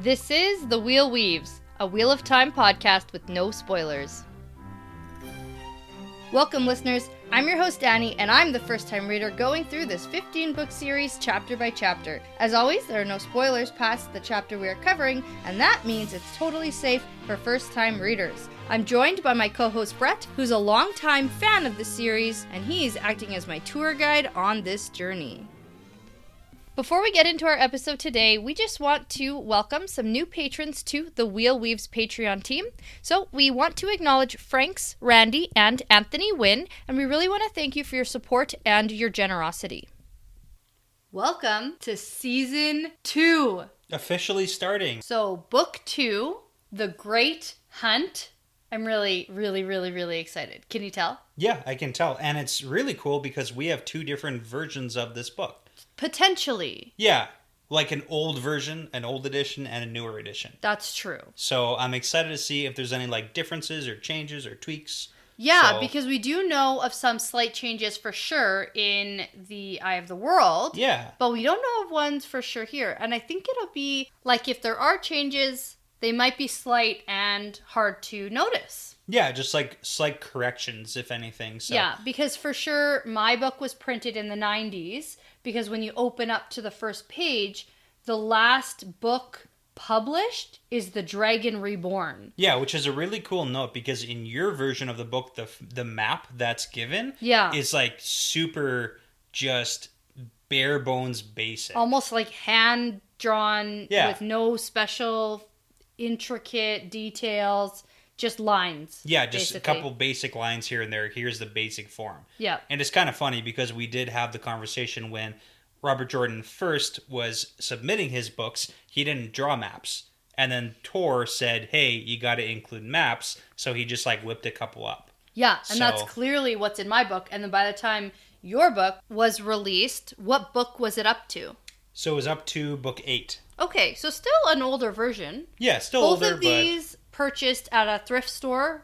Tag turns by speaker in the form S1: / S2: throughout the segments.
S1: This is The Wheel Weaves, a Wheel of Time podcast with no spoilers. Welcome, listeners. I'm your host, Dani, and I'm the first-time reader going through this 15-book series chapter by chapter. As always, there are no spoilers past the chapter we are covering, and that means it's totally safe for first-time readers. I'm joined by my co-host, Brett, who's a longtime fan of the series, and he's acting as my tour guide on this journey. Before we get into our episode today, we just want to welcome some new patrons to the Wheel Weaves Patreon team. So we want to acknowledge Franks, Randy, and Anthony Wynn, and we really want to thank you for your support and your generosity. Welcome to Season 2.
S2: Officially starting.
S1: So Book 2, The Great Hunt. I'm really excited. Can you tell?
S2: Yeah, I can tell. And it's really cool because we have two different versions of this book.
S1: Potentially.
S2: Yeah, like an old version, an old edition, and a newer edition.
S1: That's true.
S2: So I'm excited to see if there's any differences or changes or tweaks.
S1: Yeah, because we do know of some slight changes for sure in the Eye of the World.
S2: Yeah.
S1: But we don't know of ones for sure here. And I think it'll be, if there are changes, they might be slight and hard to notice.
S2: Yeah, just slight corrections, if anything. So.
S1: Yeah, because for sure my book was printed in the 90s. Because when you open up to the first page, the last book published is The Dragon Reborn.
S2: Yeah, which is a really cool note because in your version of the book, the map that's given is super just bare bones basic.
S1: Almost hand drawn with no special intricate details. Just lines.
S2: Yeah, just
S1: basically.
S2: A couple basic lines here and there. Here's the basic form.
S1: Yeah.
S2: And it's kind of funny because we did have the conversation when Robert Jordan first was submitting his books, he didn't draw maps. And then Tor said, hey, you got to include maps. So he just whipped a couple up.
S1: Yeah, and that's clearly what's in my book. And then by the time your book was released, what book was it up to?
S2: So it was up to book 8.
S1: Okay, so still an older version.
S2: Yeah, still older,
S1: Both of these purchased at a thrift store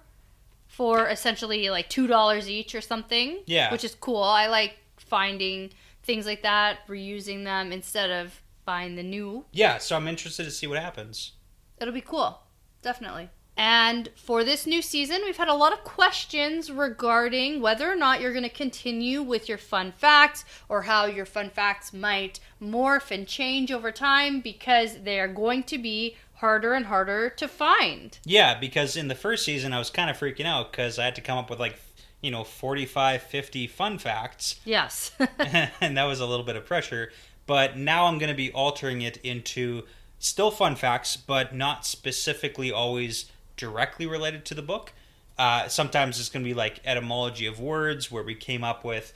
S1: for essentially $2 each or something.
S2: Yeah.
S1: Which is cool. I like finding things like that, reusing them instead of buying the new.
S2: Yeah, so I'm interested to see what happens.
S1: It'll be cool. Definitely. And for this new season, we've had a lot of questions regarding whether or not you're going to continue with your fun facts or how your fun facts might morph and change over time because they are going to be harder and harder to find.
S2: Yeah, because in the first season, I was kind of freaking out because I had to come up with 45, 50 fun facts.
S1: Yes.
S2: And that was a little bit of pressure. But now I'm going to be altering it into still fun facts, but not specifically always directly related to the book. Sometimes it's going to be etymology of words where we came up with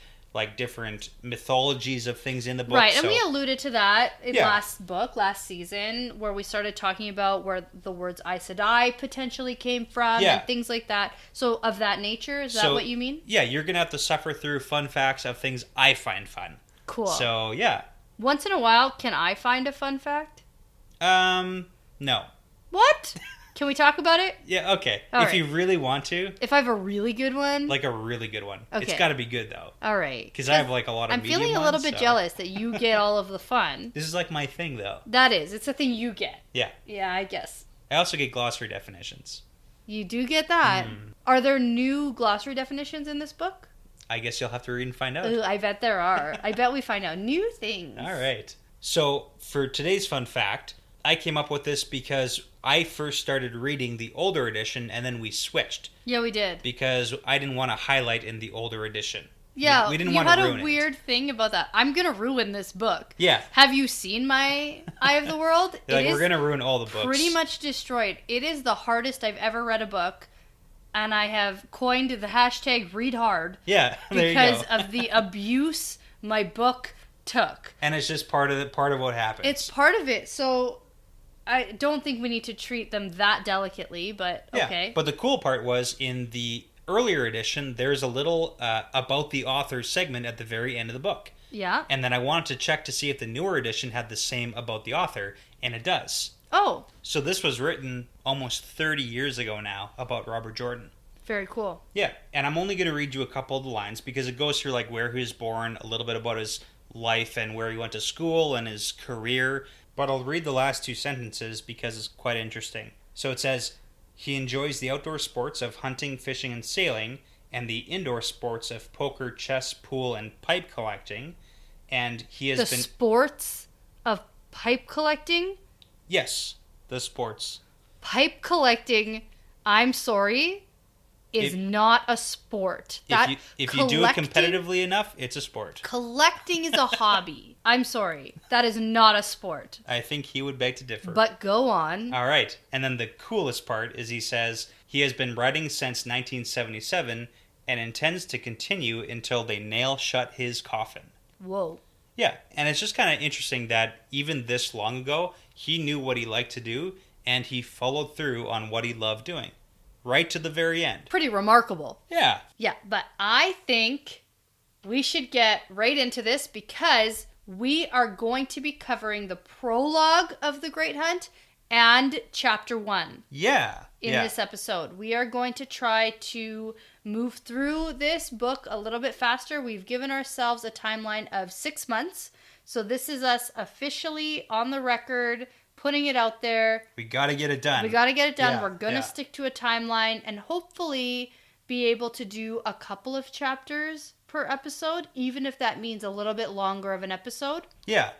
S2: different mythologies of things in the book.
S1: Right, and we alluded to that in last season, where we started talking about where the words Aes Sedai potentially came from and things like that. So of that nature, is that what you mean? Yeah,
S2: you're going to have to suffer through fun facts of things I find fun.
S1: Cool.
S2: So, yeah.
S1: Once in a while, can I find a fun fact?
S2: No.
S1: What? Can we talk about it?
S2: Yeah, okay. If you really want to.
S1: If I have a really good one?
S2: A really good one.
S1: Okay.
S2: It's got to be good, though.
S1: All right.
S2: Because I have a lot of medium
S1: I'm feeling a little bit jealous that you get all of the fun.
S2: This is my thing, though.
S1: That is. It's a thing you get.
S2: Yeah.
S1: Yeah, I guess.
S2: I also get glossary definitions.
S1: You do get that. Are there new glossary definitions in this book?
S2: I guess you'll have to read and find out.
S1: Ooh, I bet there are. I bet we find out new things.
S2: All right. So, for today's fun fact, I came up with this because I first started reading the older edition and then we switched.
S1: Yeah, we did.
S2: Because I didn't want to highlight in the older edition.
S1: Yeah,
S2: we didn't want to ruin it.
S1: You had a weird thing about that. I'm going to ruin this book.
S2: Yeah.
S1: Have you seen my Eye of the World?
S2: We're going to ruin all the books.
S1: Pretty much destroyed. It is the hardest I've ever read a book. And I have coined the hashtag read hard.
S2: Yeah, there
S1: because
S2: you go.
S1: of the abuse my book took.
S2: And it's just part of what happens.
S1: It's part of it. So I don't think we need to treat them that delicately, but okay.
S2: Yeah, but the cool part was in the earlier edition, there's a little about the author segment at the very end of the book.
S1: Yeah.
S2: And then I wanted to check to see if the newer edition had the same about the author, and it does.
S1: Oh.
S2: So this was written almost 30 years ago now about Robert Jordan.
S1: Very cool.
S2: Yeah, and I'm only going to read you a couple of the lines because it goes through where he was born, a little bit about his life and where he went to school and his career. But I'll read the last two sentences because it's quite interesting. So it says, he enjoys the outdoor sports of hunting, fishing, and sailing, and the indoor sports of poker, chess, pool, and pipe collecting. And he has been...
S1: The sports of pipe collecting?
S2: Yes, the sports.
S1: Pipe collecting, I'm sorry, is not a sport.
S2: If you do it competitively enough, it's a sport.
S1: Collecting is a hobby. I'm sorry. That is not a sport.
S2: I think he would beg to differ.
S1: But go on.
S2: All right. And then the coolest part is he says he has been writing since 1977 and intends to continue until they nail shut his coffin.
S1: Whoa.
S2: Yeah, and it's just kind of interesting that even this long ago, he knew what he liked to do, and he followed through on what he loved doing. Right to the very end.
S1: Pretty remarkable.
S2: Yeah.
S1: Yeah, but I think we should get right into this because we are going to be covering the prologue of The Great Hunt and Chapter 1.
S2: Yeah.
S1: In this episode. We are going to try to move through this book a little bit faster. We've given ourselves a timeline of 6 months. So this is us officially on the record, putting it out there.
S2: We got to get it done.
S1: Yeah, we're going to stick to a timeline and hopefully be able to do a couple of chapters per episode, even if that means a little bit longer of an episode.
S2: Yeah.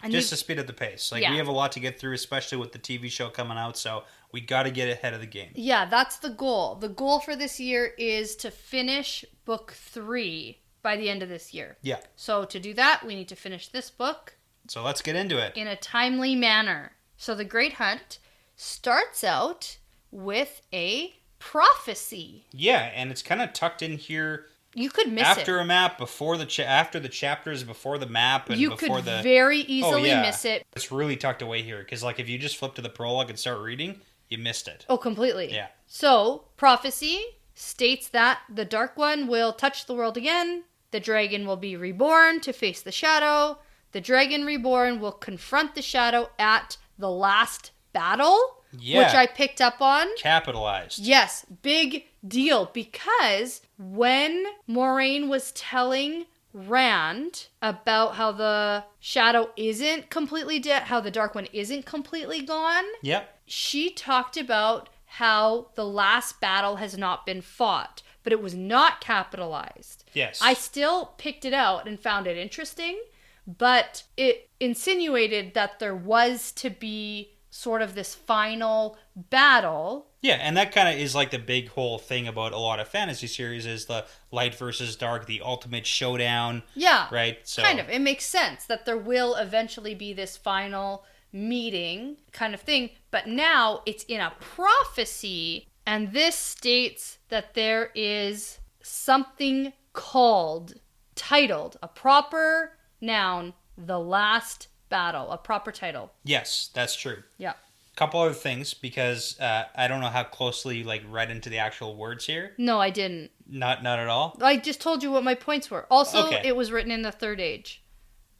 S2: And just to speed up the pace. We have a lot to get through, especially with the TV show coming out, so we got to get ahead of the game.
S1: Yeah, that's the goal. The goal for this year is to finish book 3 by the end of this year.
S2: Yeah.
S1: So to do that, we need to finish this book.
S2: So let's get into it.
S1: In a timely manner. So The Great Hunt starts out with a prophecy.
S2: Yeah, and it's kind of tucked in here.
S1: You could miss
S2: after a map, before after the chapters, before the map, and before the...
S1: You could very easily miss it.
S2: It's really tucked away here, because if you just flip to the prologue and start reading, you missed it.
S1: Oh, completely.
S2: Yeah.
S1: So, prophecy states that the Dark One will touch the world again, the dragon will be reborn to face the shadow, the dragon reborn will confront the shadow at the last battle, which I picked up on.
S2: Capitalized.
S1: Yes, big deal, because when Moiraine was telling Rand about how the shadow isn't completely dead, how the Dark One isn't completely gone, she talked about how the last battle has not been fought, but it was not capitalized.
S2: Yes.
S1: I still picked it out and found it interesting, but it insinuated that there was to be sort of this final battle.
S2: Yeah, and that kind of is the big whole thing about a lot of fantasy series is the light versus dark, the ultimate showdown.
S1: Yeah.
S2: Right? So
S1: kind of. It makes sense that there will eventually be this final meeting kind of thing. But now it's in a prophecy, and this states that there is something titled, a proper noun, The Last Battle, a proper title.
S2: Yes, that's true.
S1: Yeah.
S2: Couple other things, because I don't know how closely you read into the actual words here.
S1: No, I didn't.
S2: Not at all?
S1: I just told you what my points were. Also, It was written in the Third Age.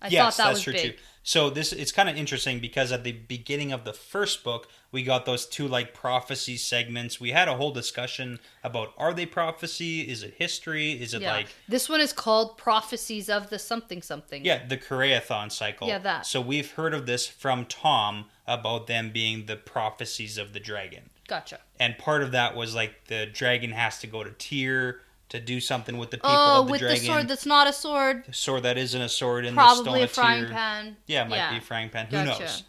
S1: I thought that was true big. Too.
S2: So it's kind of interesting because at the beginning of the first book, we got those two prophecy segments. We had a whole discussion about, are they prophecy? Is it history? Is it
S1: This one is called Prophecies of the something something.
S2: Yeah, the Koreathon cycle.
S1: Yeah, that.
S2: So we've heard of this from Tom about them being the prophecies of the dragon.
S1: Gotcha.
S2: And part of that was the dragon has to go to Tyr to do something with the people of the dragon. Oh, with
S1: the sword that's not a sword.
S2: The sword that isn't a sword in
S1: Probably
S2: the stone
S1: a
S2: of
S1: frying
S2: Tyr.
S1: pan.
S2: Yeah, it might be a frying pan.
S1: Gotcha.
S2: Who knows?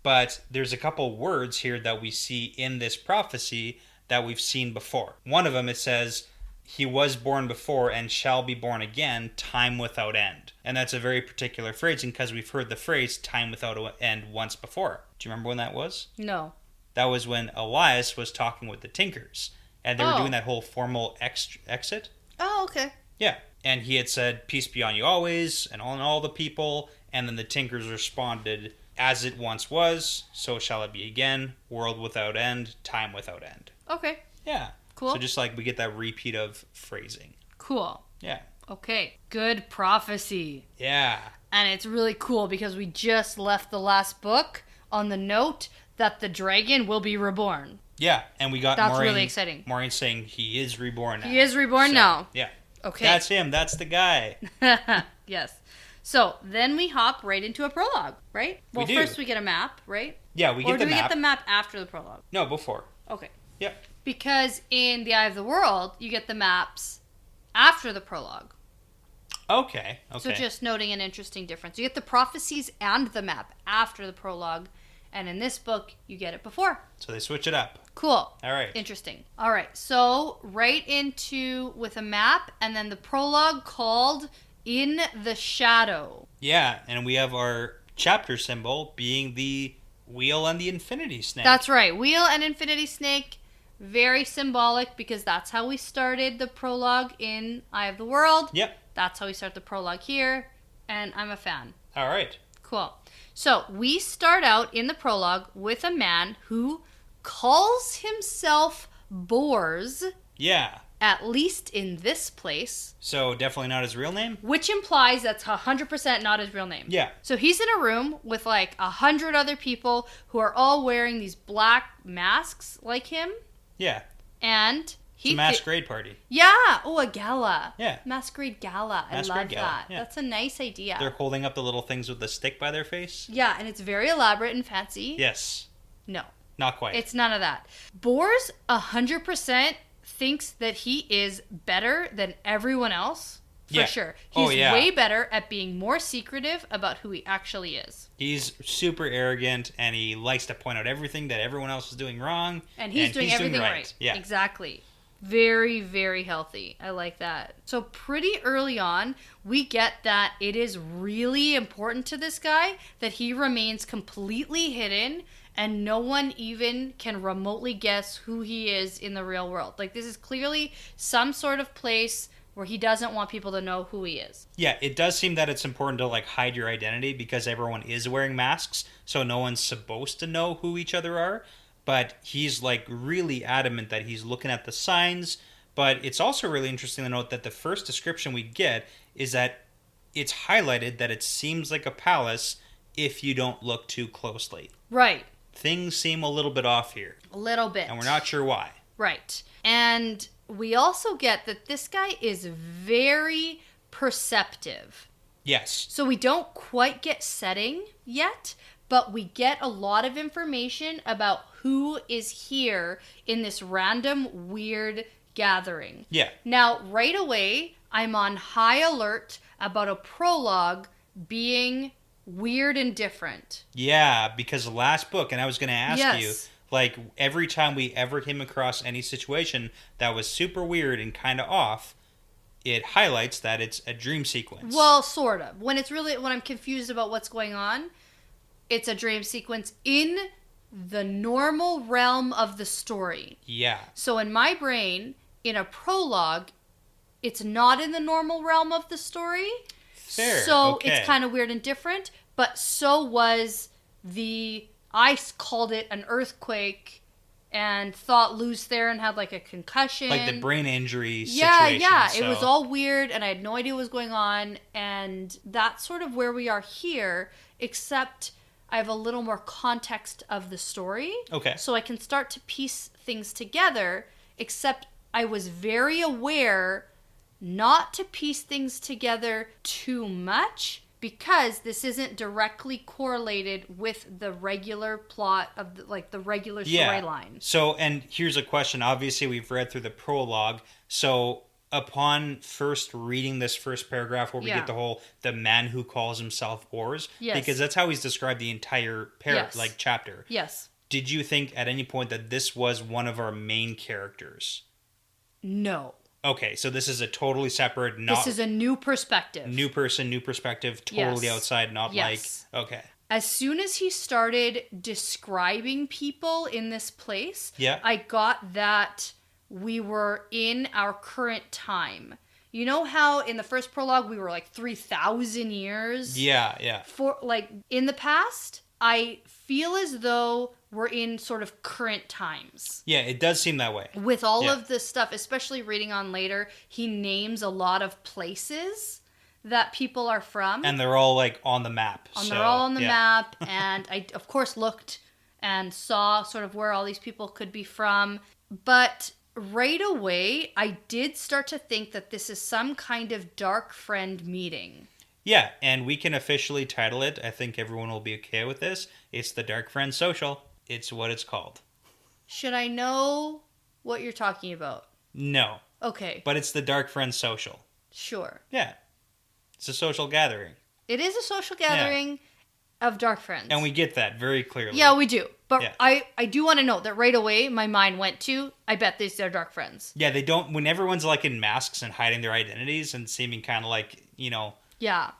S2: But there's a couple words here that we see in this prophecy that we've seen before. One of them, it says, he was born before and shall be born again, time without end. And that's a very particular phrasing because we've heard the phrase time without end once before. Do you remember when that was?
S1: No.
S2: That was when Elias was talking with the Tinkers. And they were doing that whole formal exit.
S1: Oh, okay.
S2: Yeah. And he had said, peace be on you always, and on all the people. And then the Tinkers responded, as it once was, so shall it be again, world without end, time without end.
S1: Okay.
S2: Yeah.
S1: Cool.
S2: So just we get that repeat of phrasing.
S1: Cool.
S2: Yeah.
S1: Okay. Good prophecy.
S2: Yeah.
S1: And it's really cool because we just left the last book on the note that the dragon will be reborn.
S2: Yeah, and we got
S1: That's
S2: Moiraine,
S1: really exciting.
S2: Moiraine saying he is reborn now.
S1: He is reborn now.
S2: Yeah.
S1: Okay.
S2: That's him. That's the guy.
S1: Yes. So then we hop right into a prologue, right? Well,
S2: we do.
S1: First we get a map, right?
S2: Yeah, we get the map.
S1: Or do we get the map after the prologue?
S2: No, before.
S1: Okay.
S2: Yep.
S1: Because in The Eye of the World, you get the maps after the prologue.
S2: Okay.
S1: So just noting an interesting difference. You get the prophecies and the map after the prologue. And in this book, you get it before.
S2: So they switch it up.
S1: Cool.
S2: All right.
S1: Interesting. All right. So right into with a map and then the prologue called In the Shadow.
S2: Yeah, and we have our chapter symbol being the wheel and the infinity snake.
S1: That's right. Wheel and infinity snake. Very symbolic because that's how we started the prologue in Eye of the World.
S2: Yep.
S1: That's how we start the prologue here. And I'm a fan.
S2: All right.
S1: Cool. So we start out in the prologue with a man who calls himself Bors.
S2: Yeah.
S1: At least in this place.
S2: So definitely not his real name?
S1: Which implies that's 100% not his real name.
S2: Yeah.
S1: So he's in a room with like 100 other people who are all wearing these black masks like him.
S2: Yeah.
S1: And
S2: it's a masquerade party.
S1: Yeah. Oh, a gala.
S2: Yeah.
S1: Masquerade gala. I love that. Yeah. That's a nice idea.
S2: They're holding up the little things with the stick by their face.
S1: Yeah, and it's very elaborate and fancy.
S2: Yes.
S1: No.
S2: Not quite.
S1: It's none of that. Bors 100% thinks that he is better than everyone else. For sure. He's way better at being more secretive about who he actually is.
S2: He's super arrogant, and he likes to point out everything that everyone else is doing wrong.
S1: And he's doing everything right.
S2: Yeah.
S1: Exactly. Very, very healthy. I like that. So pretty early on, we get that it is really important to this guy that he remains completely hidden and no one even can remotely guess who he is in the real world. Like, this is clearly some sort of place where he doesn't want people to know who he is.
S2: Yeah, it does seem that it's important to like hide your identity because everyone is wearing masks, so no one's supposed to know who each other are. But he's like really adamant that he's looking at the signs. But it's also really interesting to note that the first description we get is that it's highlighted that it seems like a palace if you don't look too closely.
S1: Right.
S2: Things seem a little bit off here.
S1: A little bit.
S2: And we're not sure why.
S1: Right. And we also get that this guy is very perceptive.
S2: Yes.
S1: So we don't quite get setting yet, but we get a lot of information about who is here in this random weird gathering.
S2: Yeah.
S1: Now, right away, I'm on high alert about a prologue being weird and different.
S2: Yeah, because the last book, and I was going to ask you, like, every time we ever came across any situation that was super weird and kind of off, it highlights that it's a dream sequence.
S1: Well, sort of. When I'm confused about what's going on, it's a dream sequence in the normal realm of the story.
S2: Yeah.
S1: So in my brain, in a prologue, it's not in the normal realm of the story.
S2: Fair.
S1: So
S2: okay.
S1: It's kind of weird and different, but so was I called it an earthquake and thought Lou's Theron had like a concussion.
S2: Like the brain injury situation.
S1: Yeah.
S2: So.
S1: It was all weird and I had no idea what was going on. And that's sort of where we are here, except I have a little more context of the story.
S2: Okay.
S1: So I can start to piece things together, except I was very aware not to piece things together too much because this isn't directly correlated with the regular plot of the regular storyline.
S2: So, and here's a question. Obviously, we've read through the prologue. So, upon first reading this first paragraph where we get the man who calls himself Bors, because that's how he's described the entire chapter.
S1: Yes.
S2: Did you think at any point that this was one of our main characters?
S1: No.
S2: Okay, so this is a totally separate...
S1: This is a new perspective.
S2: New person, new perspective, totally outside, not Okay.
S1: As soon as he started describing people in this place, I got that we were in our current time. You know how in the first prologue we were like 3,000 years?
S2: Yeah.
S1: For in the past, I feel as though we're in sort of current times.
S2: Yeah, it does seem that way.
S1: With all of this stuff, especially reading on later, he names a lot of places that people are from.
S2: And they're all on the map.
S1: They're all on the map. And I, of course, looked and saw sort of where all these people could be from. But right away, I did start to think that this is some kind of dark friend meeting.
S2: Yeah, and we can officially title it. I think everyone will be okay with this. It's the Dark Friends Social. It's what it's called.
S1: Should I know what you're talking about?
S2: No.
S1: Okay.
S2: But it's the Dark Friends Social.
S1: Sure.
S2: Yeah. It's a social gathering.
S1: It is a social gathering of Dark Friends.
S2: And we get that very clearly.
S1: Yeah, we do. But
S2: Yeah.
S1: I do want to note that right away my mind went to, I bet these are Dark Friends.
S2: Yeah, they don't... When everyone's like in masks and hiding their identities and seeming kind of like,
S1: Yeah.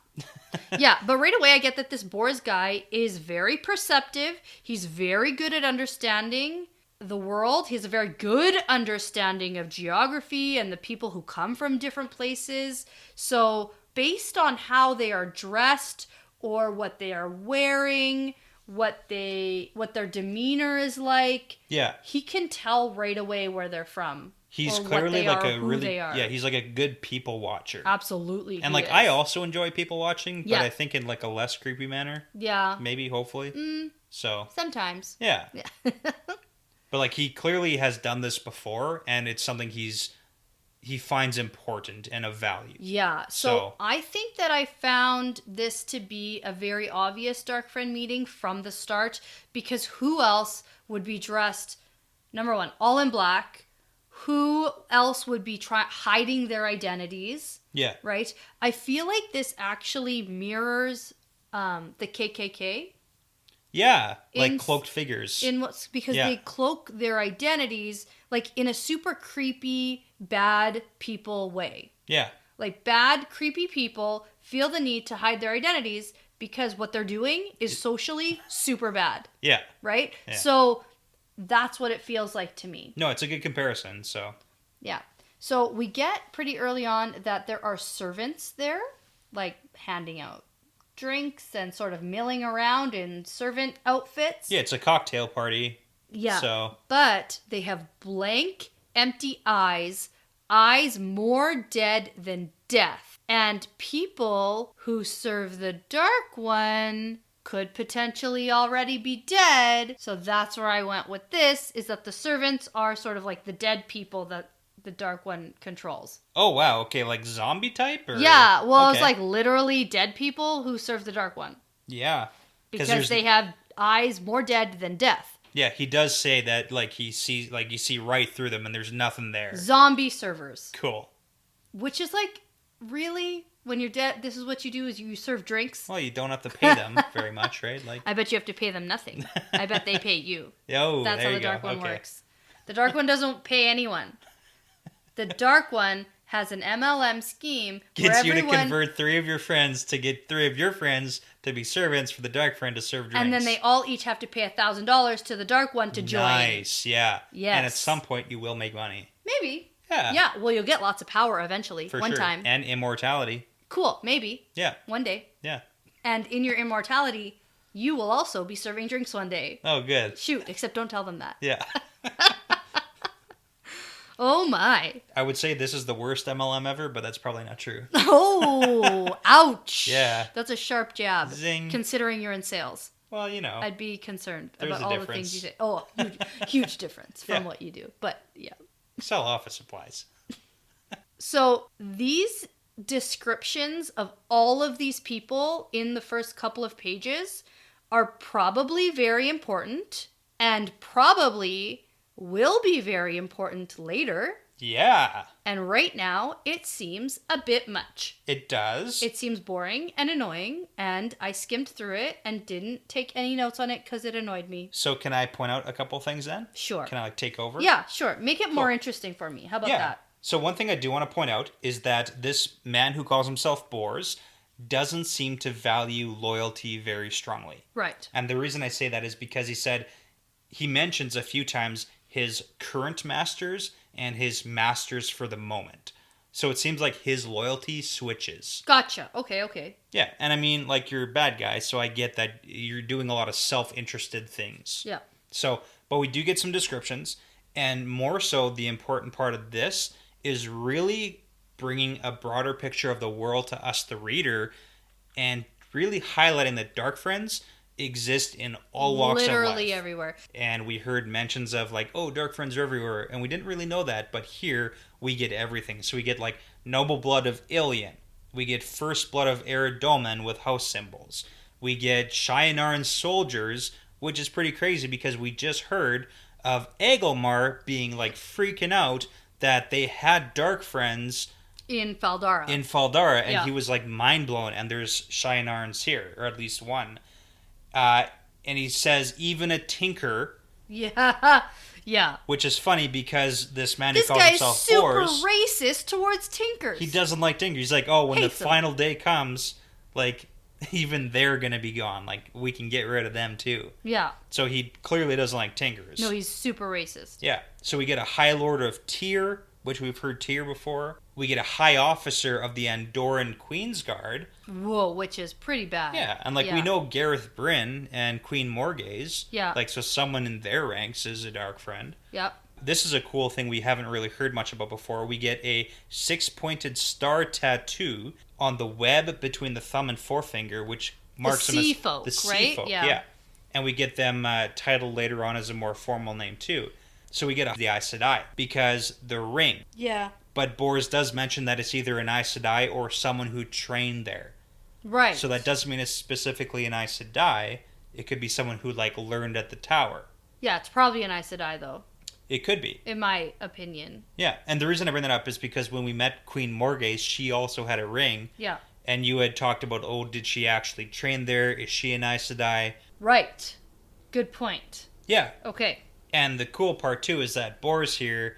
S1: Yeah, but right away I get that this Boars guy is very perceptive. He's very good at understanding the world. He has a very good understanding of geography and the people who come from different places. So based on how they are dressed or what they are wearing, what their demeanor is like,
S2: Yeah.
S1: he can tell right away where they're from.
S2: He's
S1: or
S2: clearly
S1: what
S2: like
S1: they are,
S2: a
S1: who
S2: really...
S1: they are.
S2: Yeah, he's like a good people watcher.
S1: Absolutely.
S2: And like, I also enjoy people watching, but
S1: Yeah.
S2: I think in like a less creepy manner.
S1: Yeah.
S2: Maybe, hopefully. So.
S1: Sometimes.
S2: Yeah.
S1: Yeah.
S2: But like, he clearly has done this before, and it's something he finds important and of value.
S1: Yeah. So I think that I found this to be a very obvious Dark Friend meeting from the start, because who else would be dressed, number one, all in black? Who else would be hiding their identities?
S2: Yeah.
S1: Right? I feel like this actually mirrors the KKK.
S2: Yeah, like cloaked figures.
S1: Because they cloak their identities like in a super creepy, bad people way.
S2: Yeah.
S1: Like bad, creepy people feel the need to hide their identities because what they're doing is socially super bad.
S2: Yeah.
S1: Right?
S2: Yeah.
S1: So that's what it feels like to me.
S2: No, it's a good comparison, so.
S1: Yeah. So we get pretty early on that there are servants there, like handing out drinks and sort of milling around in servant outfits.
S2: Yeah, it's a cocktail party.
S1: Yeah.
S2: So.
S1: But they have blank, empty eyes more dead than death. And people who serve the Dark One could potentially already be dead. So that's where I went with this, is that the servants are sort of like the dead people that the Dark One controls.
S2: Oh, wow. Okay, like zombie type? Or...
S1: Yeah, well, it's like literally dead people who serve the Dark One.
S2: Yeah.
S1: Because they have eyes more dead than death.
S2: Yeah, he does say that, like, you see right through them and there's nothing there.
S1: Zombie servers.
S2: Cool.
S1: Which is like, really? When you're dead, this is what you do, is you serve drinks?
S2: Well, you don't have to pay them very much, right? Like,
S1: I bet you have to pay them nothing. I bet they pay you.
S2: Oh,
S1: that's how the Dark One
S2: Okay.
S1: works. The Dark One doesn't pay anyone. The Dark One has an MLM scheme
S2: Gets you to convert 3 of your friends to get 3 of your friends to be servants for the Dark Friend to serve drinks.
S1: And then they all each have to pay $1,000 to the Dark One to join.
S2: Nice, yeah.
S1: Yes.
S2: And at some point you will make money.
S1: Maybe.
S2: Yeah.
S1: Yeah, well, you'll get lots of power eventually.
S2: For
S1: one
S2: sure.
S1: time.
S2: And immortality.
S1: Cool, maybe.
S2: Yeah.
S1: One day.
S2: Yeah.
S1: And in your immortality, you will also be serving drinks one day.
S2: Oh, good.
S1: Shoot, except don't tell them that.
S2: Yeah.
S1: Oh my.
S2: I would say this is the worst MLM ever, but that's probably not true.
S1: Oh, ouch.
S2: Yeah.
S1: That's a sharp jab.
S2: Zing.
S1: Considering you're in sales.
S2: Well, you know.
S1: I'd be concerned
S2: There's
S1: about
S2: a
S1: all
S2: difference.
S1: the things you say. Oh, huge difference from
S2: Yeah.
S1: what you do. But yeah.
S2: Sell office supplies.
S1: So these descriptions of all of these people in the first couple of pages are probably very important and probably will be very important later.
S2: Yeah.
S1: And right now, it seems a bit much.
S2: It does.
S1: It seems boring and annoying, and I skimmed through it and didn't take any notes on it because it annoyed me.
S2: So can I point out a couple things then?
S1: Sure.
S2: Can I take over?
S1: Yeah, sure. Make it more interesting for me. How about that?
S2: So one thing I do want to point out is that this man who calls himself Bors doesn't seem to value loyalty very strongly.
S1: Right.
S2: And the reason I say that is because he mentions a few times his current masters and his masters for the moment. So it seems like his loyalty switches.
S1: Gotcha. Okay.
S2: Yeah, and I mean, like, you're a bad guy, so I get that you're doing a lot of self-interested things.
S1: Yeah.
S2: So, but we do get some descriptions, and more so, the important part of this is really bringing a broader picture of the world to us, the reader, and really highlighting that Dark Friends exist in all walks of life.
S1: Literally everywhere.
S2: And we heard mentions of like, oh, Dark Friends are everywhere, and we didn't really know that, but here we get everything. So we get like noble blood of Ilion, We get First Blood of Eridomen with house symbols. We get Shienarn soldiers, which is pretty crazy because we just heard of Agelmar being like freaking out that they had dark friends
S1: in Faldara.
S2: And he was like mind blown. And there's Shienarns here, or at least one. And he says even a tinker.
S1: Yeah, yeah.
S2: Which is funny because this man who calls himself Bors,
S1: super racist towards tinkers.
S2: He doesn't like tinkers. He's like, oh, when the final day comes, like, even they're gonna be gone. Like, we can get rid of them too.
S1: Yeah.
S2: So he clearly doesn't like tinkers.
S1: No, he's super racist.
S2: Yeah. So we get a High Lord of Tyr, which we've heard Tyr before. We get a High Officer of the Andorran Queensguard.
S1: Whoa, which is pretty bad.
S2: Yeah, and we know Gareth Bryn and Queen Morgaze.
S1: Yeah.
S2: Like, so someone in their ranks is a dark friend.
S1: Yep.
S2: This is a cool thing we haven't really heard much about before. We get a 6-pointed star tattoo on the web between the thumb and forefinger, which marks them as the sea folk. Yeah. And we get them titled later on as a more formal name too. So we get the Aes Sedai because the ring.
S1: Yeah.
S2: But Bors does mention that it's either an Aes Sedai or someone who trained there.
S1: Right.
S2: So that doesn't mean it's specifically an Aes Sedai. It could be someone who learned at the tower.
S1: Yeah, it's probably an Aes Sedai though.
S2: It could be.
S1: In my opinion.
S2: Yeah, and the reason I bring that up is because when we met Queen Morgaze, she also had a ring.
S1: Yeah.
S2: And you had talked about, did she actually train there? Is she an Aes Sedai?
S1: Right. Good point.
S2: Yeah.
S1: Okay.
S2: And the cool part, too, is that Bors here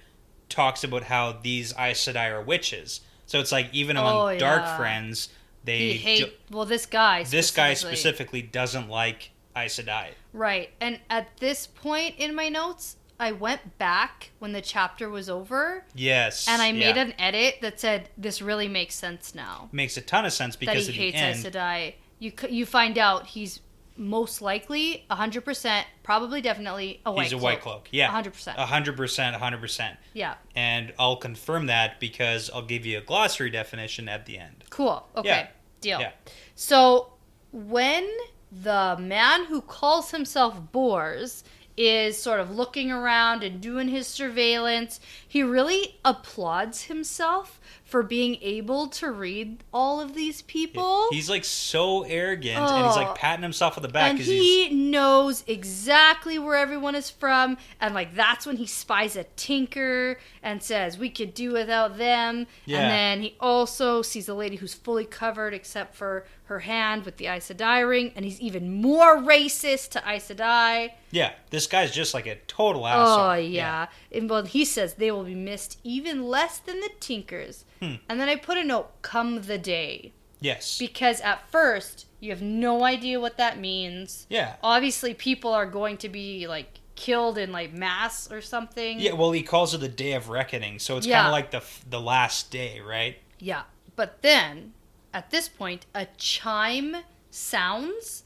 S2: talks about how these Aes Sedai are witches. So it's like, even among dark friends, they
S1: hate... this guy
S2: specifically doesn't like Aes Sedai.
S1: Right. And at this point in my notes, I went back when the chapter was over.
S2: Yes.
S1: And I made an edit that said, this really makes sense now.
S2: Makes a ton of sense because
S1: that he hates Aes Sedai. You find out he's most likely 100%, probably definitely a Whitecloak.
S2: He's a Whitecloak. Yeah.
S1: 100%.
S2: 100%.
S1: Yeah.
S2: And I'll confirm that because I'll give you a glossary definition at the end.
S1: Cool. Okay.
S2: Yeah.
S1: Deal.
S2: Yeah.
S1: So when the man who calls himself Bors is sort of looking around and doing his surveillance, he really applauds himself for being able to read all of these people.
S2: He's so arrogant, and he's patting himself on the back.
S1: And he knows exactly where everyone is from, and that's when he spies a tinker and says, we could do without them. Yeah. And then he also sees a lady who's fully covered except for her hand with the Aes Sedai ring, and he's even more racist to Aes Sedai.
S2: Yeah, this guy's just a total asshole.
S1: Oh, yeah. And he says they will be missed even less than the tinkers. And then I put a note, come the day.
S2: Yes.
S1: Because at first, you have no idea what that means.
S2: Yeah.
S1: Obviously, people are going to be, killed in, mass or something.
S2: Yeah, well, he calls it the Day of Reckoning, so it's kind of like the last day, right?
S1: Yeah. But then, at this point, a chime sounds,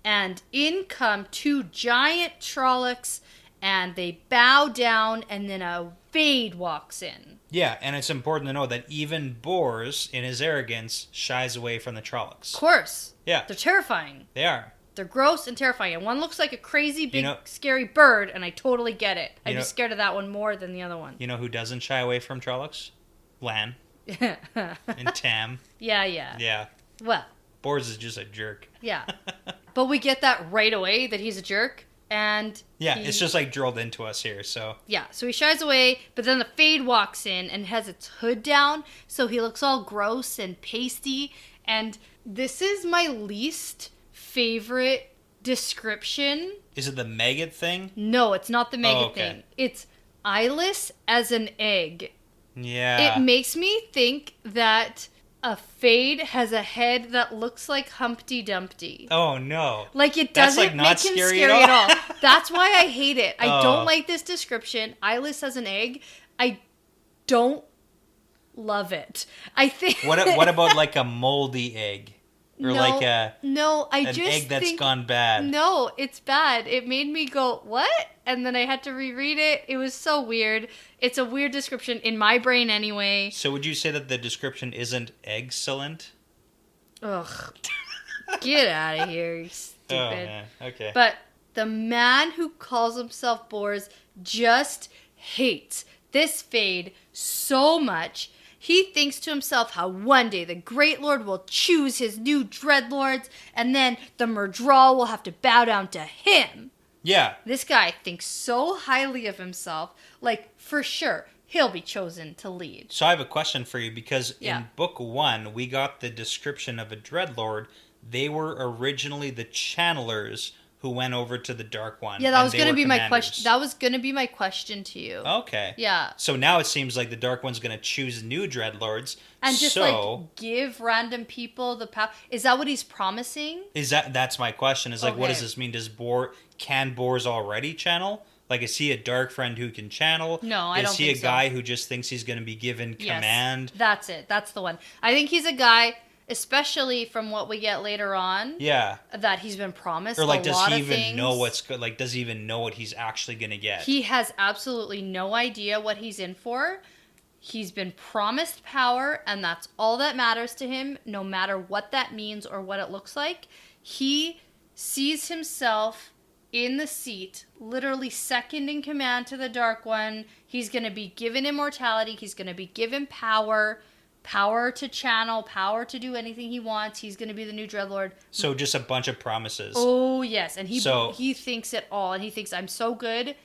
S1: and in come two giant Trollocs, and they bow down, and then a Fade walks in.
S2: Yeah, and it's important to know that even Bors, in his arrogance, shies away from the Trollocs.
S1: Of course.
S2: Yeah.
S1: They're terrifying.
S2: They are.
S1: They're gross and terrifying. And one looks like a crazy, big, scary bird, and I totally get it. I'd be scared of that one more than the other one.
S2: You know who doesn't shy away from Trollocs? Lan. And Tam.
S1: Yeah.
S2: Yeah.
S1: Well.
S2: Bors is just a jerk.
S1: Yeah. But we get that right away, that he's a jerk. And
S2: it's just drilled into us here, so.
S1: Yeah, so he shies away, but then the Fade walks in and has its hood down, so he looks all gross and pasty. And this is my least favorite description.
S2: Is it the maggot thing?
S1: No, it's not the maggot thing. It's eyeless as an egg.
S2: Yeah.
S1: It makes me think that a Fade has a head that looks like Humpty Dumpty.
S2: Oh, no.
S1: It doesn't make him scary at all. That's why I hate it. I don't like this description. Eyeless as an egg. I don't love it. I think...
S2: What about a moldy egg? Or an egg that's gone bad?
S1: No, it's bad. It made me go, what? And then I had to reread it. It was so weird. It's a weird description in my brain anyway.
S2: So would you say that the description isn't excellent?
S1: Ugh. Get out of here, you stupid.
S2: Oh, yeah. Okay.
S1: But the man who calls himself Bors just hates this Fade so much. He thinks to himself how one day the Great Lord will choose his new Dreadlords, and then the Murdral will have to bow down to him.
S2: Yeah.
S1: This guy thinks so highly of himself, like, for sure, he'll be chosen to lead.
S2: So I have a question for you, because in book 1, we got the description of a Dreadlord. They were originally the channelers who went over to the Dark One.
S1: Yeah, that was going to be my question. That was going to be my question to you.
S2: Okay.
S1: Yeah.
S2: So now it seems like the Dark One's going to choose new Dreadlords.
S1: And just, like, give random people the power. Is that what he's promising?
S2: That's my question. Is, like, what does this mean? Can Bors already channel? Like, is he a Dark Friend who can channel?
S1: No, I don't think so.
S2: Is he a guy who just thinks he's going to be given command?
S1: That's it. That's the one. I think he's a guy, especially from what we get later on.
S2: Yeah.
S1: That he's been promised
S2: a lot of things. Or, like, does he even know what's good? Like, does he even know what he's actually going to get?
S1: He has absolutely no idea what he's in for. He's been promised power, and that's all that matters to him, no matter what that means or what it looks like. He sees himself in the seat, literally second in command to the Dark One. He's going to be given immortality. He's going to be given power to channel, power to do anything he wants. He's going to be the new Dreadlord.
S2: So just a bunch of promises.
S1: Oh, yes. And he thinks it all. And he thinks, I'm so good.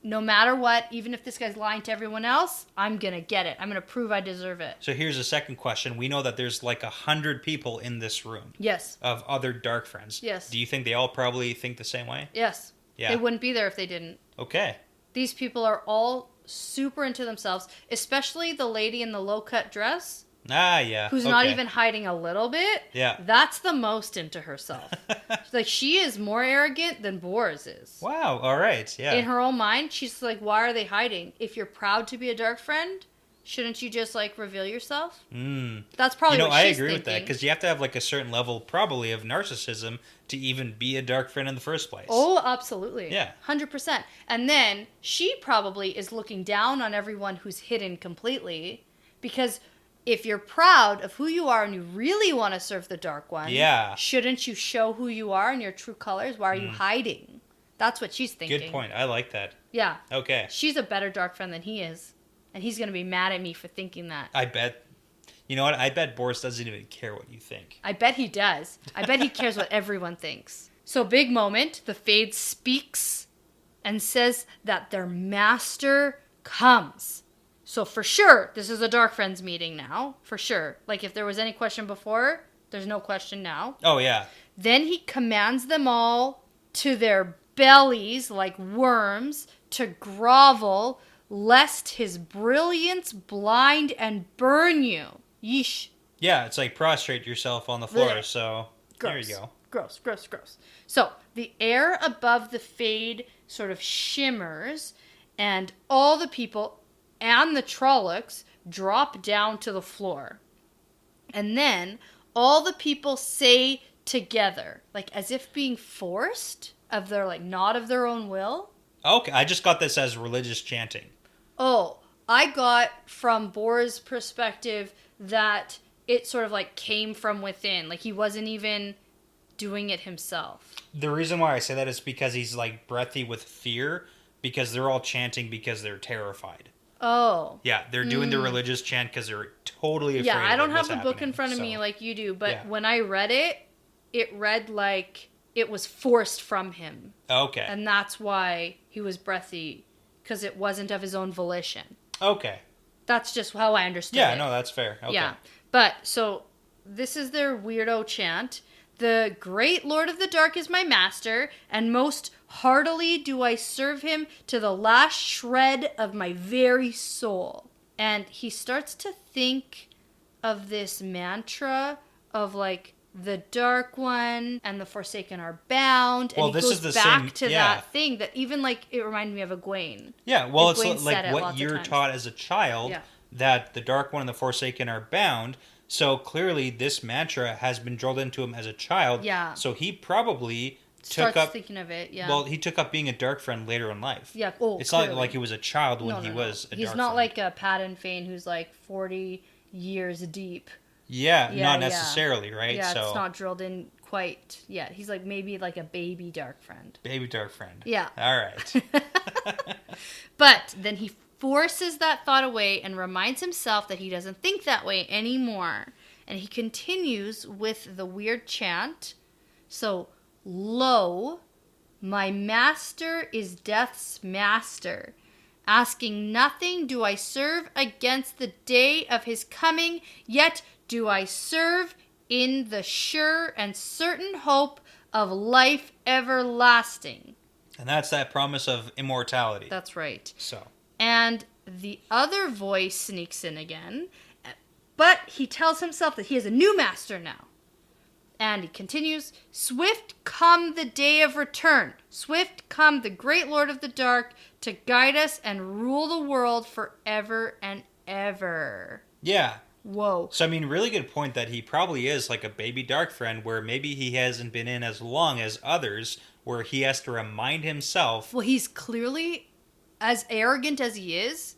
S1: No matter what, even if this guy's lying to everyone else, I'm going to get it. I'm going to prove I deserve it.
S2: So here's a second question. We know that there's like 100 people in this room.
S1: Yes.
S2: Of other Dark Friends.
S1: Yes.
S2: Do you think they all probably think the same way?
S1: Yes.
S2: Yeah.
S1: They wouldn't be there if they didn't.
S2: Okay.
S1: These people are all super into themselves, especially the lady in the low-cut dress.
S2: Ah, yeah.
S1: Who's not even hiding a little bit.
S2: Yeah.
S1: That's the most into herself. Like, she is more arrogant than Bors is.
S2: Wow, all right, yeah.
S1: In her own mind, she's like, why are they hiding? If you're proud to be a Dark Friend, shouldn't you just, like, reveal yourself? That's probably what she's thinking.
S2: I agree with that, because you have to have, like, a certain level, probably, of narcissism to even be a Dark Friend in the first place.
S1: Oh, absolutely.
S2: Yeah.
S1: 100%. And then, she probably is looking down on everyone who's hidden completely, because if you're proud of who you are and you really want to serve the Dark One, shouldn't you show who you are and your true colors? Why are you hiding? That's what she's thinking.
S2: Good point. I like that.
S1: Yeah.
S2: Okay.
S1: She's a better Dark Friend than he is. And he's going to be mad at me for thinking that.
S2: I bet. You know what? I bet Boris doesn't even care what you think.
S1: I bet he does. I bet he cares what everyone thinks. So, big moment. The Fade speaks and says that their master comes. So, for sure, this is a Dark Friends meeting now. For sure. Like, if there was any question before, there's no question now.
S2: Oh, yeah.
S1: Then he commands them all to their bellies, like worms, to grovel, lest his brilliance blind and burn you. Yeesh.
S2: Yeah, it's like prostrate yourself on the floor,
S1: Blech.
S2: So
S1: Gross.
S2: there you go.
S1: Gross, gross, gross. So, the air above the Fade sort of shimmers, and all the people and the Trollocs drop down to the floor. And then all the people say together, like as if being forced, of their, like, not of their own will.
S2: Okay, I just got this as religious chanting.
S1: Oh, I got from Bor's perspective that it sort of like came from within. Like he wasn't even doing it himself.
S2: The reason why I say that is because he's like breathy with fear, because they're all chanting because they're terrified.
S1: Oh.
S2: Yeah, they're doing the religious chant because they're totally afraid.
S1: Yeah, I don't have
S2: the
S1: book in front of me like you do, but when I read it, it read like it was forced from him.
S2: Okay.
S1: And that's why he was breathy, because it wasn't of his own volition.
S2: Okay.
S1: That's just how I understood it.
S2: Yeah, no, that's fair. Okay.
S1: Yeah. But, so, this is their weirdo chant. The great Lord of the Dark is my master, and most heartily do I serve him to the last shred of my very soul. And he starts to think of this mantra of, like, the Dark One and the Forsaken are bound. And he goes back to that thing that even, like, it reminded me of Egwene.
S2: Yeah, well, it's like what you're taught as a child, that the Dark One and the Forsaken are bound. So clearly this mantra has been drilled into him as a child. Yeah. So he probably starts
S1: thinking of it,
S2: Well, he took up being a Dark Friend later in life.
S1: Yeah,
S2: it's not like he was a child when he was a Dark Friend.
S1: He's not like a Padden Fane who's like 40 years deep.
S2: Yeah, not necessarily, right?
S1: Yeah, it's not drilled in quite yet. He's like maybe like a baby Dark Friend.
S2: Baby Dark Friend.
S1: Yeah.
S2: All right.
S1: But then he forces that thought away and reminds himself that he doesn't think that way anymore. And he continues with the weird chant. So, lo, my master is death's master. Asking nothing do I serve against the day of his coming, yet do I serve in the sure and certain hope of life everlasting.
S2: And that's that promise of immortality.
S1: That's right.
S2: So.
S1: And the other voice sneaks in again, but he tells himself that he has a new master now. And he continues, swift come the day of return. Swift come the great Lord of the Dark to guide us and rule the world forever and ever.
S2: Yeah.
S1: Whoa.
S2: So, I mean, really good point that he probably is like a baby dark friend where maybe he hasn't been in as long as others, where he has to remind himself.
S1: Well, he's clearly, as arrogant as he is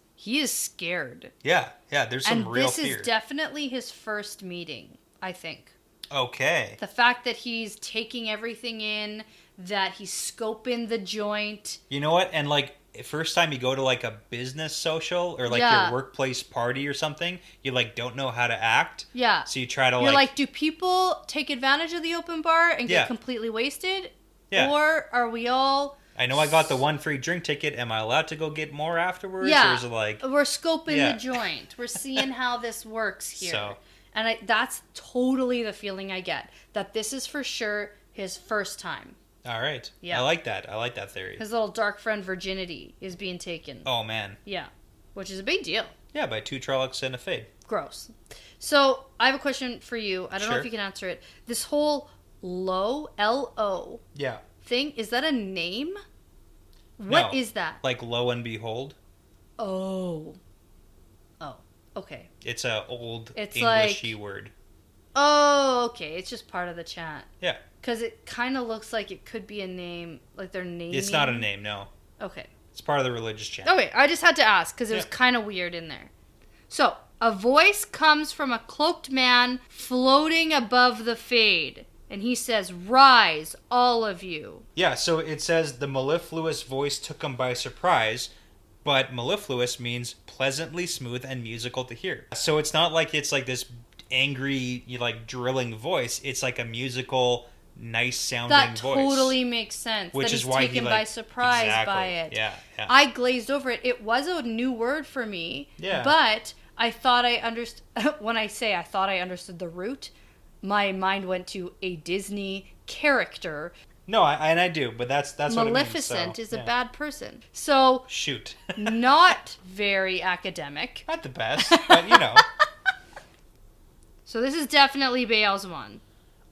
S1: scared.
S2: Yeah, there's some real fear.
S1: And this is definitely his first meeting, I think.
S2: Okay.
S1: The fact that he's taking everything in, that he's scoping the joint.
S2: You know what? And like, first time you go to like a business social or like your workplace party or something, you like don't know how to act.
S1: Yeah.
S2: So you try to
S1: You're like, do people take advantage of the open bar and get completely wasted?
S2: Yeah.
S1: Or are we all...
S2: I know I got the one free drink ticket. Am I allowed to go get more afterwards?
S1: Yeah.
S2: Or is it like...
S1: We're scoping the joint. We're seeing how this works here.
S2: So...
S1: And that's totally the feeling I get. That this is for sure his first time.
S2: All right.
S1: Yeah.
S2: I like that. I like that theory.
S1: His little dark friend virginity is being taken.
S2: Oh, man.
S1: Yeah. Which is a big deal.
S2: Yeah, by 2 Trollocs and a Fade.
S1: Gross. So, I have a question for you. I don't know if you can answer it. This whole Lo, L-O thing, is that a name? What is that?
S2: Like Lo and Behold?
S1: Oh. Okay.
S2: It's a old
S1: it's
S2: Englishy word.
S1: Oh, okay. It's just part of the chat.
S2: Yeah.
S1: Because it kind of looks like it could be a name, like they're naming.
S2: It's not a name, no.
S1: Okay.
S2: It's part of the religious chant.
S1: Okay, I just had to ask because it was kind of weird in there. So, a voice comes from a cloaked man floating above the Fade. And he says, rise, all of you.
S2: Yeah, so it says the mellifluous voice took him by surprise. But mellifluous means pleasantly smooth and musical to hear. So it's not like it's like this angry, like drilling voice. It's like a musical, nice sounding voice.
S1: That totally makes sense.
S2: Which
S1: that
S2: is why
S1: taken by surprise by it.
S2: Yeah.
S1: I glazed over it. It was a new word for me.
S2: Yeah.
S1: But I thought I understood. When I say I thought I understood the root, my mind went to a Disney character.
S2: No, I do, but that's what it means.
S1: Maleficent is a bad person. So
S2: shoot,
S1: not very academic.
S2: Not the best, but you know.
S1: So this is definitely Beelzebub.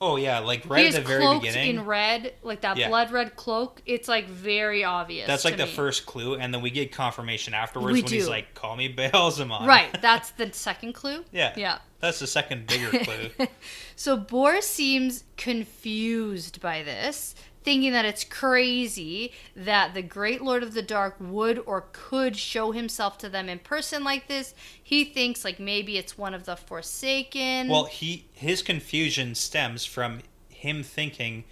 S2: Oh yeah, like right at the very beginning.
S1: He's cloaked in red, like that blood red cloak. It's like very obvious.
S2: That's like the first clue, and then we get confirmation afterwards he's like, "Call me Beelzebub."
S1: Right, that's the second clue.
S2: Yeah. That's the second bigger clue.
S1: So Bor seems confused by this, thinking that it's crazy that the Great Lord of the Dark would or could show himself to them in person like this. He thinks like maybe it's one of the Forsaken.
S2: Well, his confusion stems from him thinking,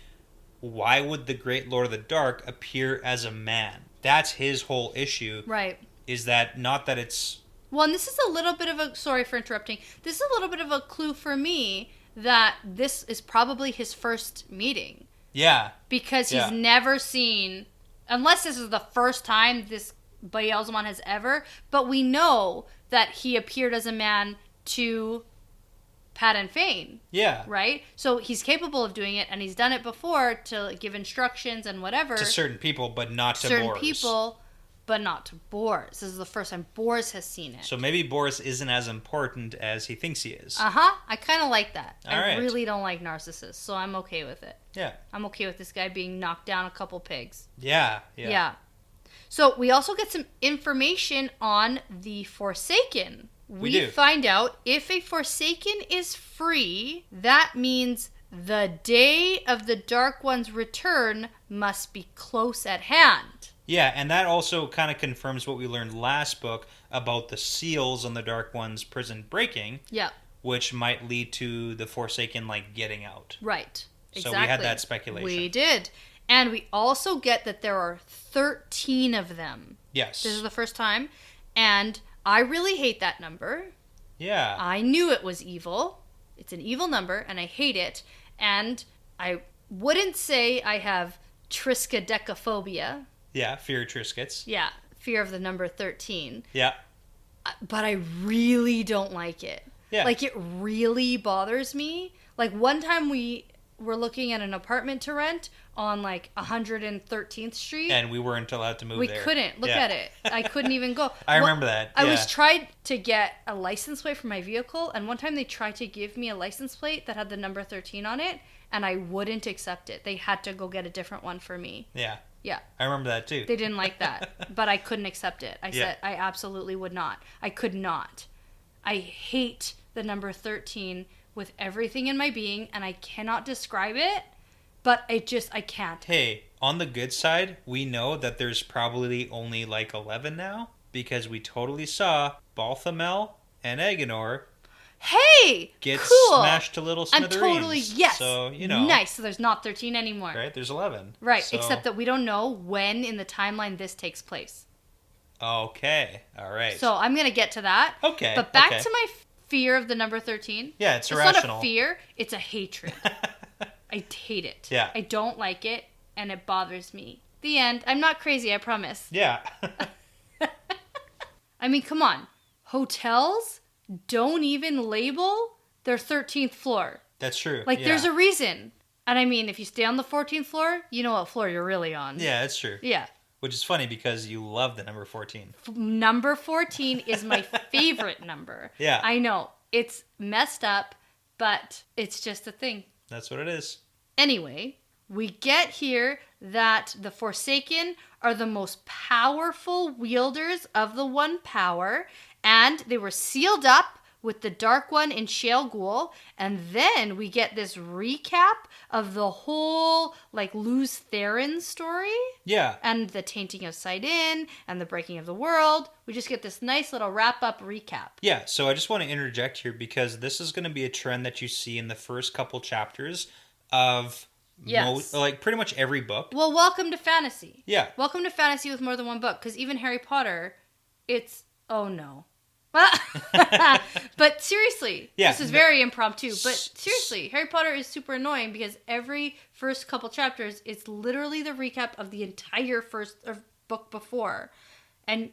S2: why would the Great Lord of the Dark appear as a man? That's his whole issue.
S1: Right.
S2: Is that not that it's...
S1: Well, and this is a little bit of a... Sorry for interrupting. This is a little bit of a clue for me that this is probably his first meeting.
S2: Yeah.
S1: Because he's never seen... Unless this is the first time this Beelzebub has ever... But we know that he appeared as a man to Pat and Fane.
S2: Yeah.
S1: Right? So he's capable of doing it, and he's done it before to give instructions and whatever.
S2: To certain people, but not to
S1: certain
S2: Boris.
S1: People... but not to Boris. This is the first time Boris has seen it.
S2: So maybe Boris isn't as important as he thinks he is.
S1: Uh-huh. I kind of like that.
S2: All right.
S1: really don't like narcissists, so I'm okay with it.
S2: Yeah.
S1: I'm okay with this guy being knocked down a couple pigs.
S2: Yeah.
S1: So we also get some information on the Forsaken. We find out if a Forsaken is free, that means the day of the Dark One's return must be close at hand.
S2: Yeah, and that also kind of confirms what we learned last book about the seals on the Dark One's prison breaking.
S1: Yeah.
S2: Which might lead to the Forsaken, like, getting out.
S1: Right. Exactly.
S2: So we had that speculation.
S1: We did. And we also get that there are 13 of them.
S2: Yes.
S1: This is the first time. And I really hate that number.
S2: Yeah.
S1: I knew it was evil. It's an evil number, and I hate it. And I wouldn't say I have triskaidekaphobia.
S2: Yeah, fear of Triscuits.
S1: Yeah, fear of the number 13.
S2: Yeah.
S1: But I really don't like it.
S2: Yeah.
S1: Like, it really bothers me. Like, one time we were looking at an apartment to rent on, like, 113th Street.
S2: And we weren't allowed to move there.
S1: We couldn't. Look at it. I couldn't even go.
S2: I remember that.
S1: I was tried to get a license plate for my vehicle, and one time they tried to give me a license plate that had the number 13 on it, and I wouldn't accept it. They had to go get a different one for me.
S2: Yeah.
S1: Yeah.
S2: I remember that too.
S1: They didn't like that, but I couldn't accept it. I said I absolutely would not. I could not. I hate the number 13 with everything in my being, and I cannot describe it, but I can't.
S2: Hey, on the good side, we know that there's probably only like 11 now, because we totally saw Balthamel and Aegonor get smashed to little smithereens.
S1: I'm totally, yes.
S2: So,
S1: Nice, so there's not 13 anymore.
S2: Right, there's 11.
S1: Right,
S2: so...
S1: except that we don't know when in the timeline this takes place.
S2: Okay, all right.
S1: So I'm going to get to that.
S2: Okay.
S1: But back to my fear of the number 13.
S2: Yeah, it's irrational.
S1: It's not a fear, it's a hatred. I hate it.
S2: Yeah.
S1: I don't like it, and it bothers me. The end. I'm not crazy, I promise.
S2: Yeah.
S1: I mean, come on. Hotels don't even label their 13th floor.
S2: That's true.
S1: Like, there's a reason. And I mean, if you stay on the 14th floor, you know what floor you're really on.
S2: Yeah, that's true.
S1: Yeah.
S2: Which is funny because you love the number 14.
S1: Number 14 is my favorite number.
S2: Yeah.
S1: I know. It's messed up, but it's just a thing.
S2: That's what it is.
S1: Anyway, we get here that the Forsaken are the most powerful wielders of the One Power, and they were sealed up with the Dark One in Shale Ghul, and then we get this recap of the whole, like, Luz Theron story.
S2: Yeah.
S1: And the tainting of Sidon, and the breaking of the world. We just get this nice little wrap-up recap.
S2: Yeah, so I just want to interject here because this is going to be a trend that you see in the first couple chapters of pretty much every book.
S1: Well, welcome to fantasy.
S2: Yeah.
S1: Welcome to fantasy with more than one book, because even Harry Potter, it's... Oh, no. But seriously, this is very impromptu. But seriously, Harry Potter is super annoying because every first couple chapters, it's literally the recap of the entire first book before. And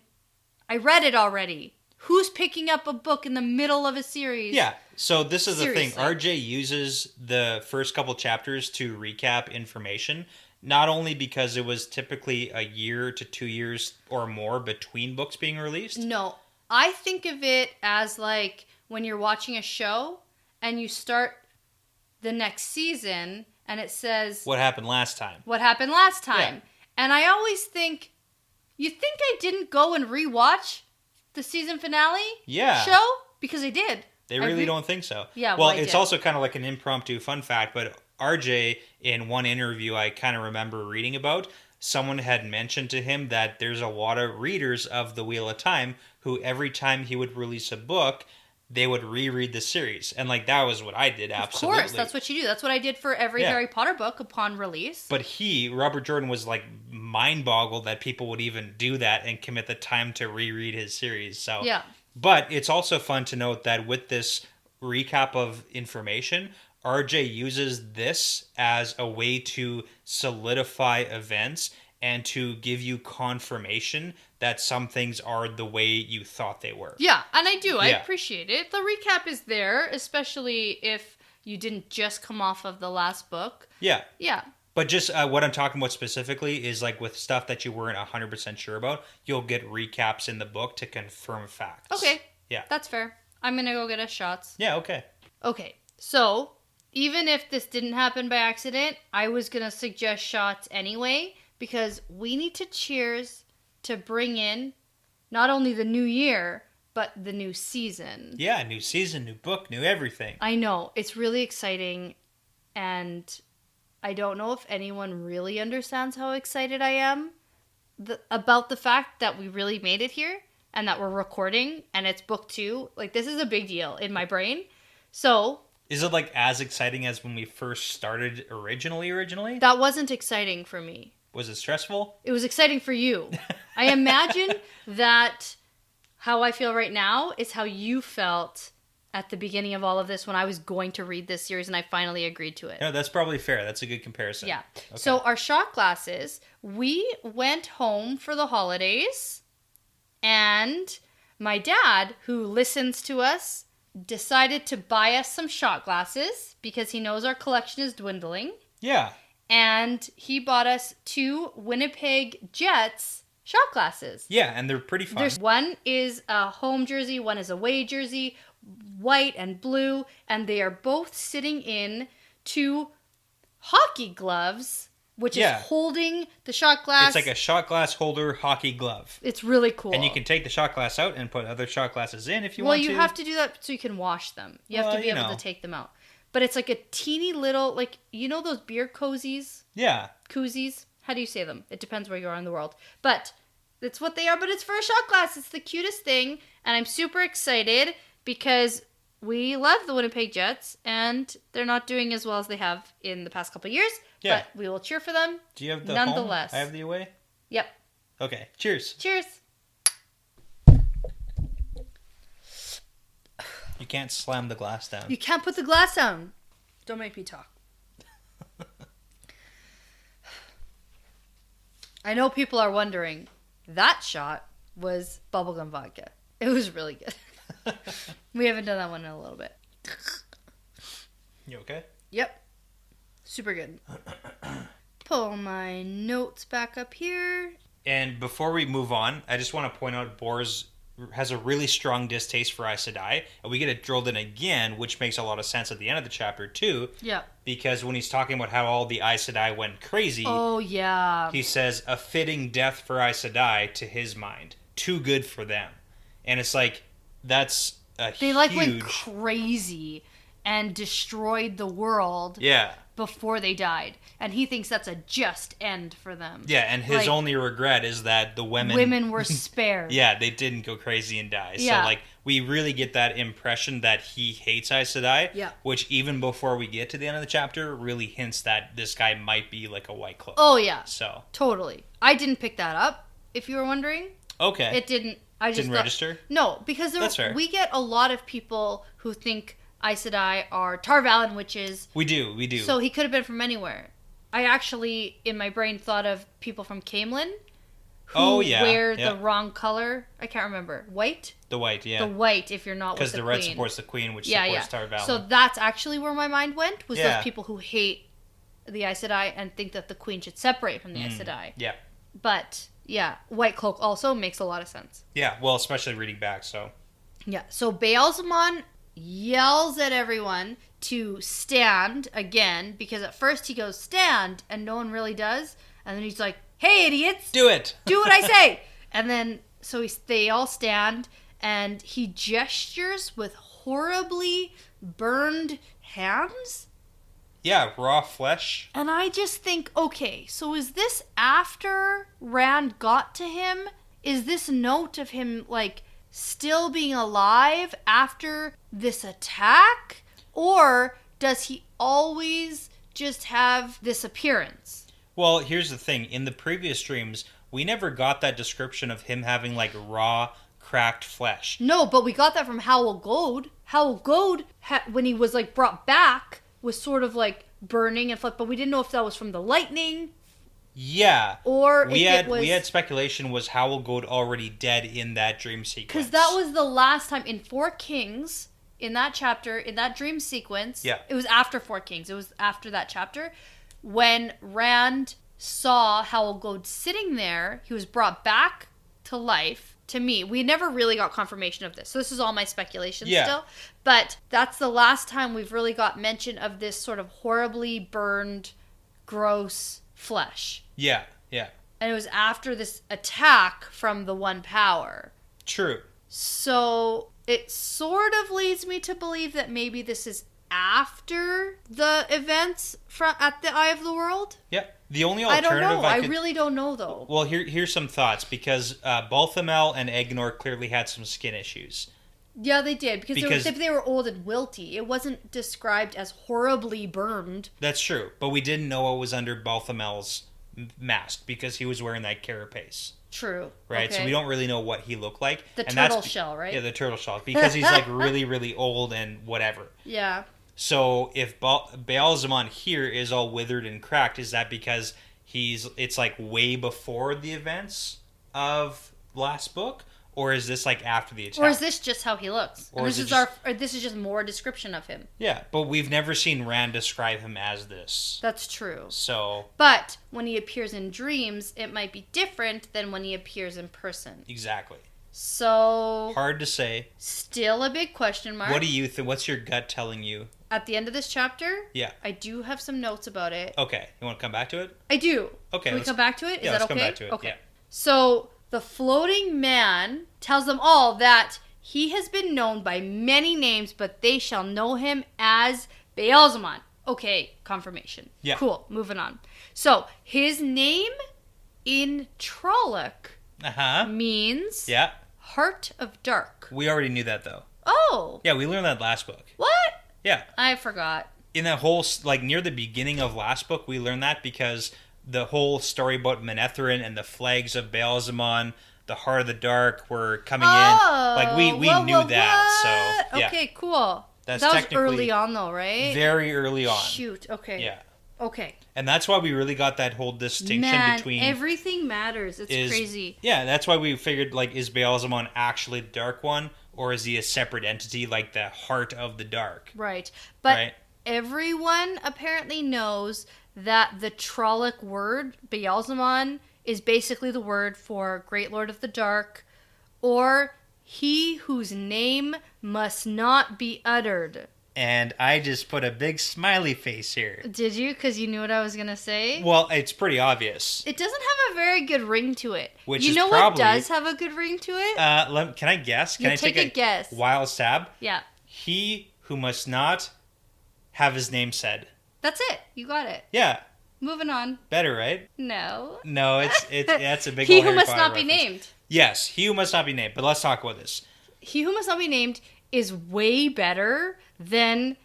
S1: I read it already. Who's picking up a book in the middle of a series?
S2: Yeah, so this is
S1: Seriously.
S2: the thing. RJ uses the first couple chapters to recap information, not only because it was typically a year to 2 years or more between books being released.
S1: No, I think of it as like when you're watching a show and you start the next season and it says...
S2: What happened last time?
S1: What happened last time.
S2: Yeah.
S1: And I always think, you think I didn't go and rewatch the season finale show? Because I did.
S2: They really don't think so.
S1: Yeah,
S2: well it's also kind of like an impromptu fun fact, but RJ, in one interview I kind of remember reading about, someone had mentioned to him that there's a lot of readers of The Wheel of Time who every time he would release a book, they would reread the series. And like that was what I did, absolutely.
S1: Of course, that's what you do. That's what I did for every Harry Potter book upon release.
S2: But Robert Jordan was like mind-boggled that people would even do that and commit the time to reread his series. So
S1: yeah.
S2: But it's also fun to note that with this recap of information, RJ uses this as a way to solidify events and to give you confirmation that some things are the way you thought they were.
S1: Yeah, and I do. I appreciate it. The recap is there, especially if you didn't just come off of the last book.
S2: Yeah.
S1: Yeah.
S2: But just what I'm talking about specifically is like with stuff that you weren't 100% sure about, you'll get recaps in the book to confirm facts.
S1: Okay.
S2: Yeah.
S1: That's fair. I'm going to go get us shots.
S2: Yeah, okay.
S1: Okay. So, even if this didn't happen by accident, I was going to suggest shots anyway, because we need to cheers to bring in not only the new year, but the new season.
S2: Yeah, new season, new book, new everything.
S1: I know. It's really exciting, and I don't know if anyone really understands how excited I am about the fact that we really made it here and that we're recording and it's book 2. Like, this is a big deal in my brain. So...
S2: Is it like as exciting as when we first started originally?
S1: That wasn't exciting for me.
S2: Was it stressful?
S1: It was exciting for you. I imagine that how I feel right now is how you felt at the beginning of all of this when I was going to read this series and I finally agreed to it.
S2: No, that's probably fair. That's a good comparison.
S1: Yeah.
S2: Okay.
S1: So our shot glasses, we went home for the holidays and my dad, who listens to us, decided to buy us some shot glasses because he knows our collection is dwindling.
S2: Yeah.
S1: And he bought us 2 Winnipeg Jets shot glasses.
S2: Yeah, and they're pretty fun.
S1: One is a home jersey, one is a away jersey, white and blue, and they are both sitting in 2 hockey gloves, which is holding the shot glass.
S2: It's like a shot glass holder hockey glove.
S1: It's really cool.
S2: And you can take the shot glass out and put other shot glasses in if you want to.
S1: Well, you have to do that so you can wash them. You have to be able to take them out. But it's like a teeny little, like, you know those beer cozies?
S2: Yeah.
S1: Koozies? How do you say them? It depends where you are in the world. But that's what they are, but it's for a shot glass. It's the cutest thing, and I'm super excited because we love the Winnipeg Jets, and they're not doing as well as they have in the past couple of years, but we will cheer for them.
S2: Do you have the
S1: nonetheless.
S2: home? I have the away?
S1: Yep.
S2: Okay, cheers.
S1: Cheers.
S2: You can't slam the glass down.
S1: You can't put the glass down. Don't make me talk. I know people are wondering, that shot was bubblegum vodka. It was really good. We haven't done that one in a little bit.
S2: You okay?
S1: Yep. Super good. Pull my notes back up here.
S2: And before we move on, I just want to point out Boris has a really strong distaste for Aes Sedai, and we get it drilled in again, which makes a lot of sense at the end of the chapter too.
S1: Yeah.
S2: Because when he's talking about how all the Aes Sedai went crazy,
S1: oh yeah,
S2: he says a fitting death for Aes Sedai to his mind, too good for them, and it's like that's a
S1: they
S2: huge...
S1: like went crazy and destroyed the world.
S2: Yeah.
S1: Before they died, and he thinks that's a just end for them.
S2: Yeah, and his only regret is that the women
S1: were spared.
S2: Yeah, they didn't go crazy and die.
S1: Yeah.
S2: So, like, we really get that impression that he hates Aes Sedai,
S1: yeah.
S2: Which, even before we get to the end of the chapter, really hints that this guy might be, like, a Whitecloak.
S1: Oh, yeah.
S2: So.
S1: Totally. I didn't pick that up, if you were wondering.
S2: Okay.
S1: It didn't. I just
S2: didn't register?
S1: No, because
S2: That's fair.
S1: We get a lot of people who think Aes Sedai are Tar Valon witches.
S2: We do.
S1: So he could have been from anywhere. I actually, in my brain, thought of people from Camelin who wear the wrong color. I can't remember. White?
S2: The white, yeah.
S1: The white, if you're not with the queen.
S2: Because the red supports the queen, which supports Tar Valon.
S1: So that's actually where my mind went, was those people who hate the Aes Sedai and think that the queen should separate from the Aes Sedai.
S2: Yeah.
S1: But, yeah, Whitecloak also makes a lot of sense.
S2: Yeah, well, especially reading back, so.
S1: Yeah, so Baal-Zaman yells at everyone to stand again, because at first he goes, stand, and no one really does. And then he's like, hey, idiots!
S2: Do it!
S1: Do what I say! And then, so they all stand, and he gestures with horribly burned hands.
S2: Yeah, raw flesh.
S1: And I just think, okay, so is this after Rand got to him? Is this note of him, like, still being alive after this attack? Or does he always just have this appearance?
S2: Well, here's the thing. In the previous streams, we never got that description of him having, like, raw, cracked flesh.
S1: No, but we got that from Howell Goad. Howell Goad, when he was, like, brought back, was sort of, like, burning and but we didn't know if that was from the lightning.
S2: Yeah.
S1: Or
S2: we had speculation was Howell Goad already dead in that dream sequence.
S1: Because that was the last time in Four Kings, in that chapter, in that dream sequence.
S2: Yeah.
S1: It was after Four Kings. It was after that chapter. When Rand saw Howell Goad sitting there, he was brought back to life. To me, we never really got confirmation of this. So this is all my speculation still. But that's the last time we've really got mention of this sort of horribly burned, gross flesh.
S2: Yeah.
S1: And it was after this attack from the One Power.
S2: True.
S1: So it sort of leads me to believe that maybe this is after the events at the Eye of the World.
S2: Yeah. The only alternative
S1: I don't know. I really don't know, though.
S2: Well, here's some thoughts, because Balthamel and Egnor clearly had some skin issues.
S1: Yeah, they did, because if they were old and wilty. It wasn't described as horribly burned.
S2: That's true, but we didn't know what was under Balthamel's mask, because he was wearing that carapace.
S1: True.
S2: Right?
S1: Okay.
S2: So we don't really know what he looked like.
S1: The
S2: and
S1: turtle shell, right?
S2: Yeah, the turtle shell. Because he's like really, really old and whatever.
S1: Yeah.
S2: So if Baalzamon here is all withered and cracked, is that because it's like way before the events of last book? Or is this like after the attack?
S1: Or is this just how he looks?
S2: Or
S1: this is just more description of him.
S2: Yeah, but we've never seen Rand describe him as this.
S1: That's true.
S2: So,
S1: but when he appears in dreams, it might be different than when he appears in person.
S2: Exactly.
S1: So
S2: hard to say.
S1: Still a big question mark.
S2: What do you think? What's your gut telling you?
S1: At the end of this chapter?
S2: Yeah.
S1: I do have some notes about it.
S2: Okay. You want to come back to it?
S1: I do.
S2: Okay.
S1: Can we come back to it? Is that okay?
S2: Come back to it.
S1: Okay.
S2: Yeah.
S1: So the floating man tells them all that he has been known by many names, but they shall know him as Baalzamon. Okay, confirmation.
S2: Yeah.
S1: Cool, moving on. So his name in Trolloc means Heart of Dark.
S2: We already knew that though.
S1: Oh.
S2: Yeah, we learned that last book.
S1: What?
S2: Yeah.
S1: I forgot.
S2: In that whole, like near the beginning of last book, we learned that because the whole story about Manetheren and the flags of Baalzamon, the Heart of the Dark were coming in. Like we knew that. So yeah.
S1: Okay, cool.
S2: That
S1: was early on though, right?
S2: Very early on.
S1: Shoot. Okay.
S2: Yeah.
S1: Okay.
S2: And that's why we really got that whole distinction between
S1: everything matters. It's crazy.
S2: Yeah, that's why we figured like is Baalzamon actually the Dark One, or is he a separate entity like the Heart of the Dark?
S1: Right. But everyone apparently knows that the Trolloc word, Baalzamon, is basically the word for Great Lord of the Dark, or he whose name must not be uttered.
S2: And I just put a big smiley face here.
S1: Did you? Because you knew what I was going to say?
S2: Well, it's pretty obvious.
S1: It doesn't have a very good ring to it.
S2: Which
S1: you
S2: is
S1: know
S2: probably,
S1: what does have a good ring to it?
S2: Can I guess? Can I
S1: take a guess?
S2: Wild stab?
S1: Yeah.
S2: He who must not have his name said.
S1: That's it. You got it.
S2: Yeah.
S1: Moving on.
S2: Better, right?
S1: No.
S2: No, that's a big
S1: He
S2: old
S1: who
S2: Harry
S1: must
S2: Potter
S1: not be
S2: reference.
S1: named.
S2: Yes, he who must not be named. But let's talk about this.
S1: He who must not be named is way better than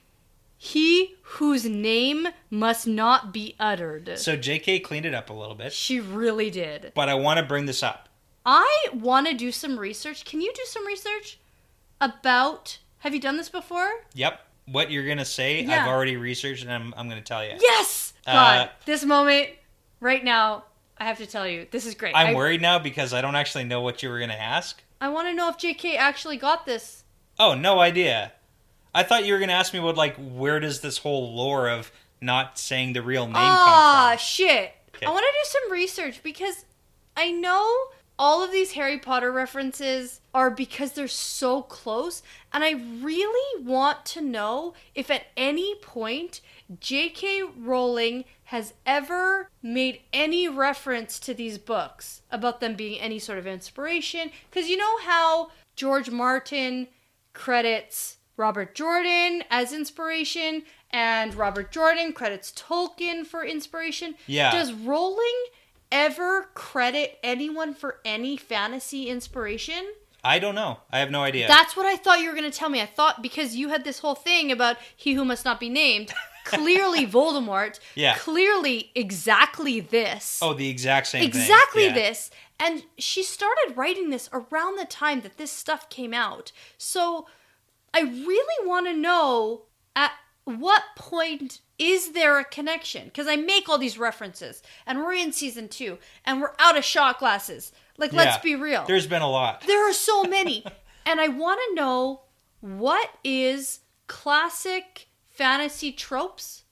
S1: he whose name must not be uttered.
S2: So JK cleaned it up a little bit.
S1: She really did.
S2: But I want to bring this up.
S1: I want to do some research. Can you do some research about... Have you done this before?
S2: Yep. What you're going to say, I've already researched, and I'm going to tell you.
S1: Yes! God, this moment, right now, I have to tell you, this is great.
S2: I'm worried now because I don't actually know what you were going to ask.
S1: I want to know if JK actually got this.
S2: Oh, no idea. I thought you were going to ask me what, like, where does this whole lore of not saying the real name come from?
S1: Ah, shit.
S2: Okay.
S1: I want to do some research because I know all of these Harry Potter references are because they're so close, and I really want to know if at any point J.K. Rowling has ever made any reference to these books about them being any sort of inspiration. Because you know how George Martin credits Robert Jordan as inspiration, and Robert Jordan credits Tolkien for inspiration?
S2: Yeah.
S1: Does Rowling ever credit anyone for any fantasy inspiration?
S2: I don't know. I have no idea.
S1: That's what I thought you were going to tell me. I thought because you had this whole thing about he who must not be named, clearly Voldemort, clearly exactly this.
S2: Oh, the exact same thing.
S1: Exactly this. And she started writing this around the time that this stuff came out. So I really want to know at what point is there a connection? Because I make all these references, and we're in season 2, and we're out of shot glasses. Like, let's be real.
S2: There's been a lot.
S1: There are so many. And I want to know, what is classic fantasy tropes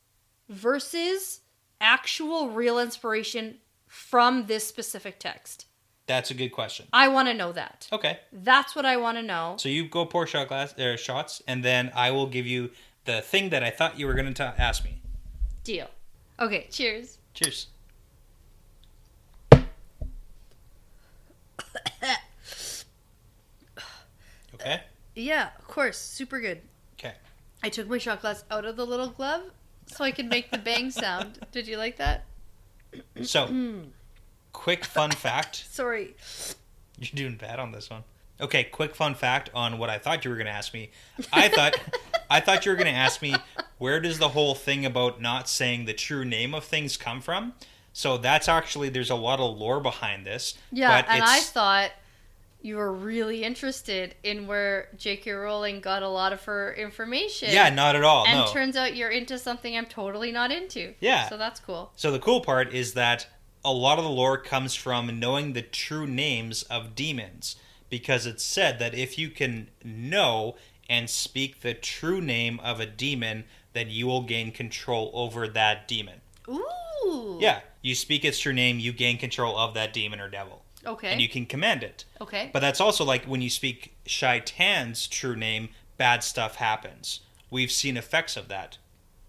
S1: versus actual real inspiration from this specific text?
S2: That's a good question.
S1: I want to know that.
S2: Okay.
S1: That's what I want to know.
S2: So you go pour shots, and then I will give you the thing that I thought you were going to ask me.
S1: Deal. Okay, cheers.
S2: Cheers. Okay?
S1: Yeah, of course. Super good.
S2: Okay.
S1: I took my shot glass out of the little glove so I could make the bang sound. Did you like that?
S2: So, quick fun fact.
S1: Sorry.
S2: You're doing bad on this one. Okay, quick fun fact on what I thought you were going to ask me. I thought you were going to ask me, where does the whole thing about not saying the true name of things come from? So that's actually, there's a lot of lore behind this.
S1: Yeah,
S2: but
S1: and I thought you were really interested in where J.K. Rowling got a lot of her information.
S2: Yeah, not at all,
S1: and
S2: no.
S1: turns out you're into something I'm totally not into.
S2: Yeah.
S1: So that's cool.
S2: So the cool part is that a lot of the lore comes from knowing the true names of demons. Because it's said that if you can know and speak the true name of a demon, then you will gain control over that demon.
S1: Ooh.
S2: Yeah, you speak its true name, you gain control of that demon or devil.
S1: Okay.
S2: And you can command it.
S1: Okay.
S2: But that's also like when you speak Shaitan's true name, bad stuff happens. We've seen effects of that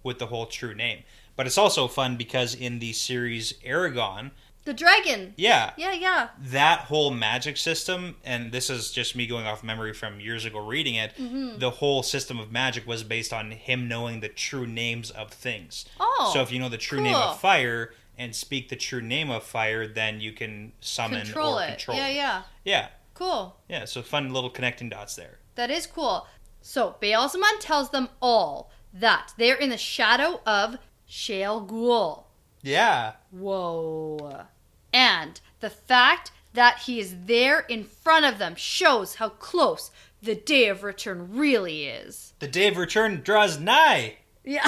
S2: with the whole true name. But it's also fun because in the series Aragon...
S1: The dragon.
S2: Yeah.
S1: Yeah.
S2: That whole magic system, and this is just me going off memory from years ago reading it, the whole system of magic was based on him knowing the true names of things.
S1: Oh,
S2: so if you know the true name of fire and speak the true name of fire, then you can summon
S1: control
S2: or
S1: it.
S2: control
S1: Yeah.
S2: Yeah.
S1: Cool.
S2: Yeah, so fun little connecting dots there.
S1: That is cool. So Baalzamon tells them all that they're in the shadow of Shale Ghul.
S2: Yeah.
S1: Whoa. And the fact that he is there in front of them shows how close the day of return really is.
S2: The day of return draws nigh.
S1: Yeah.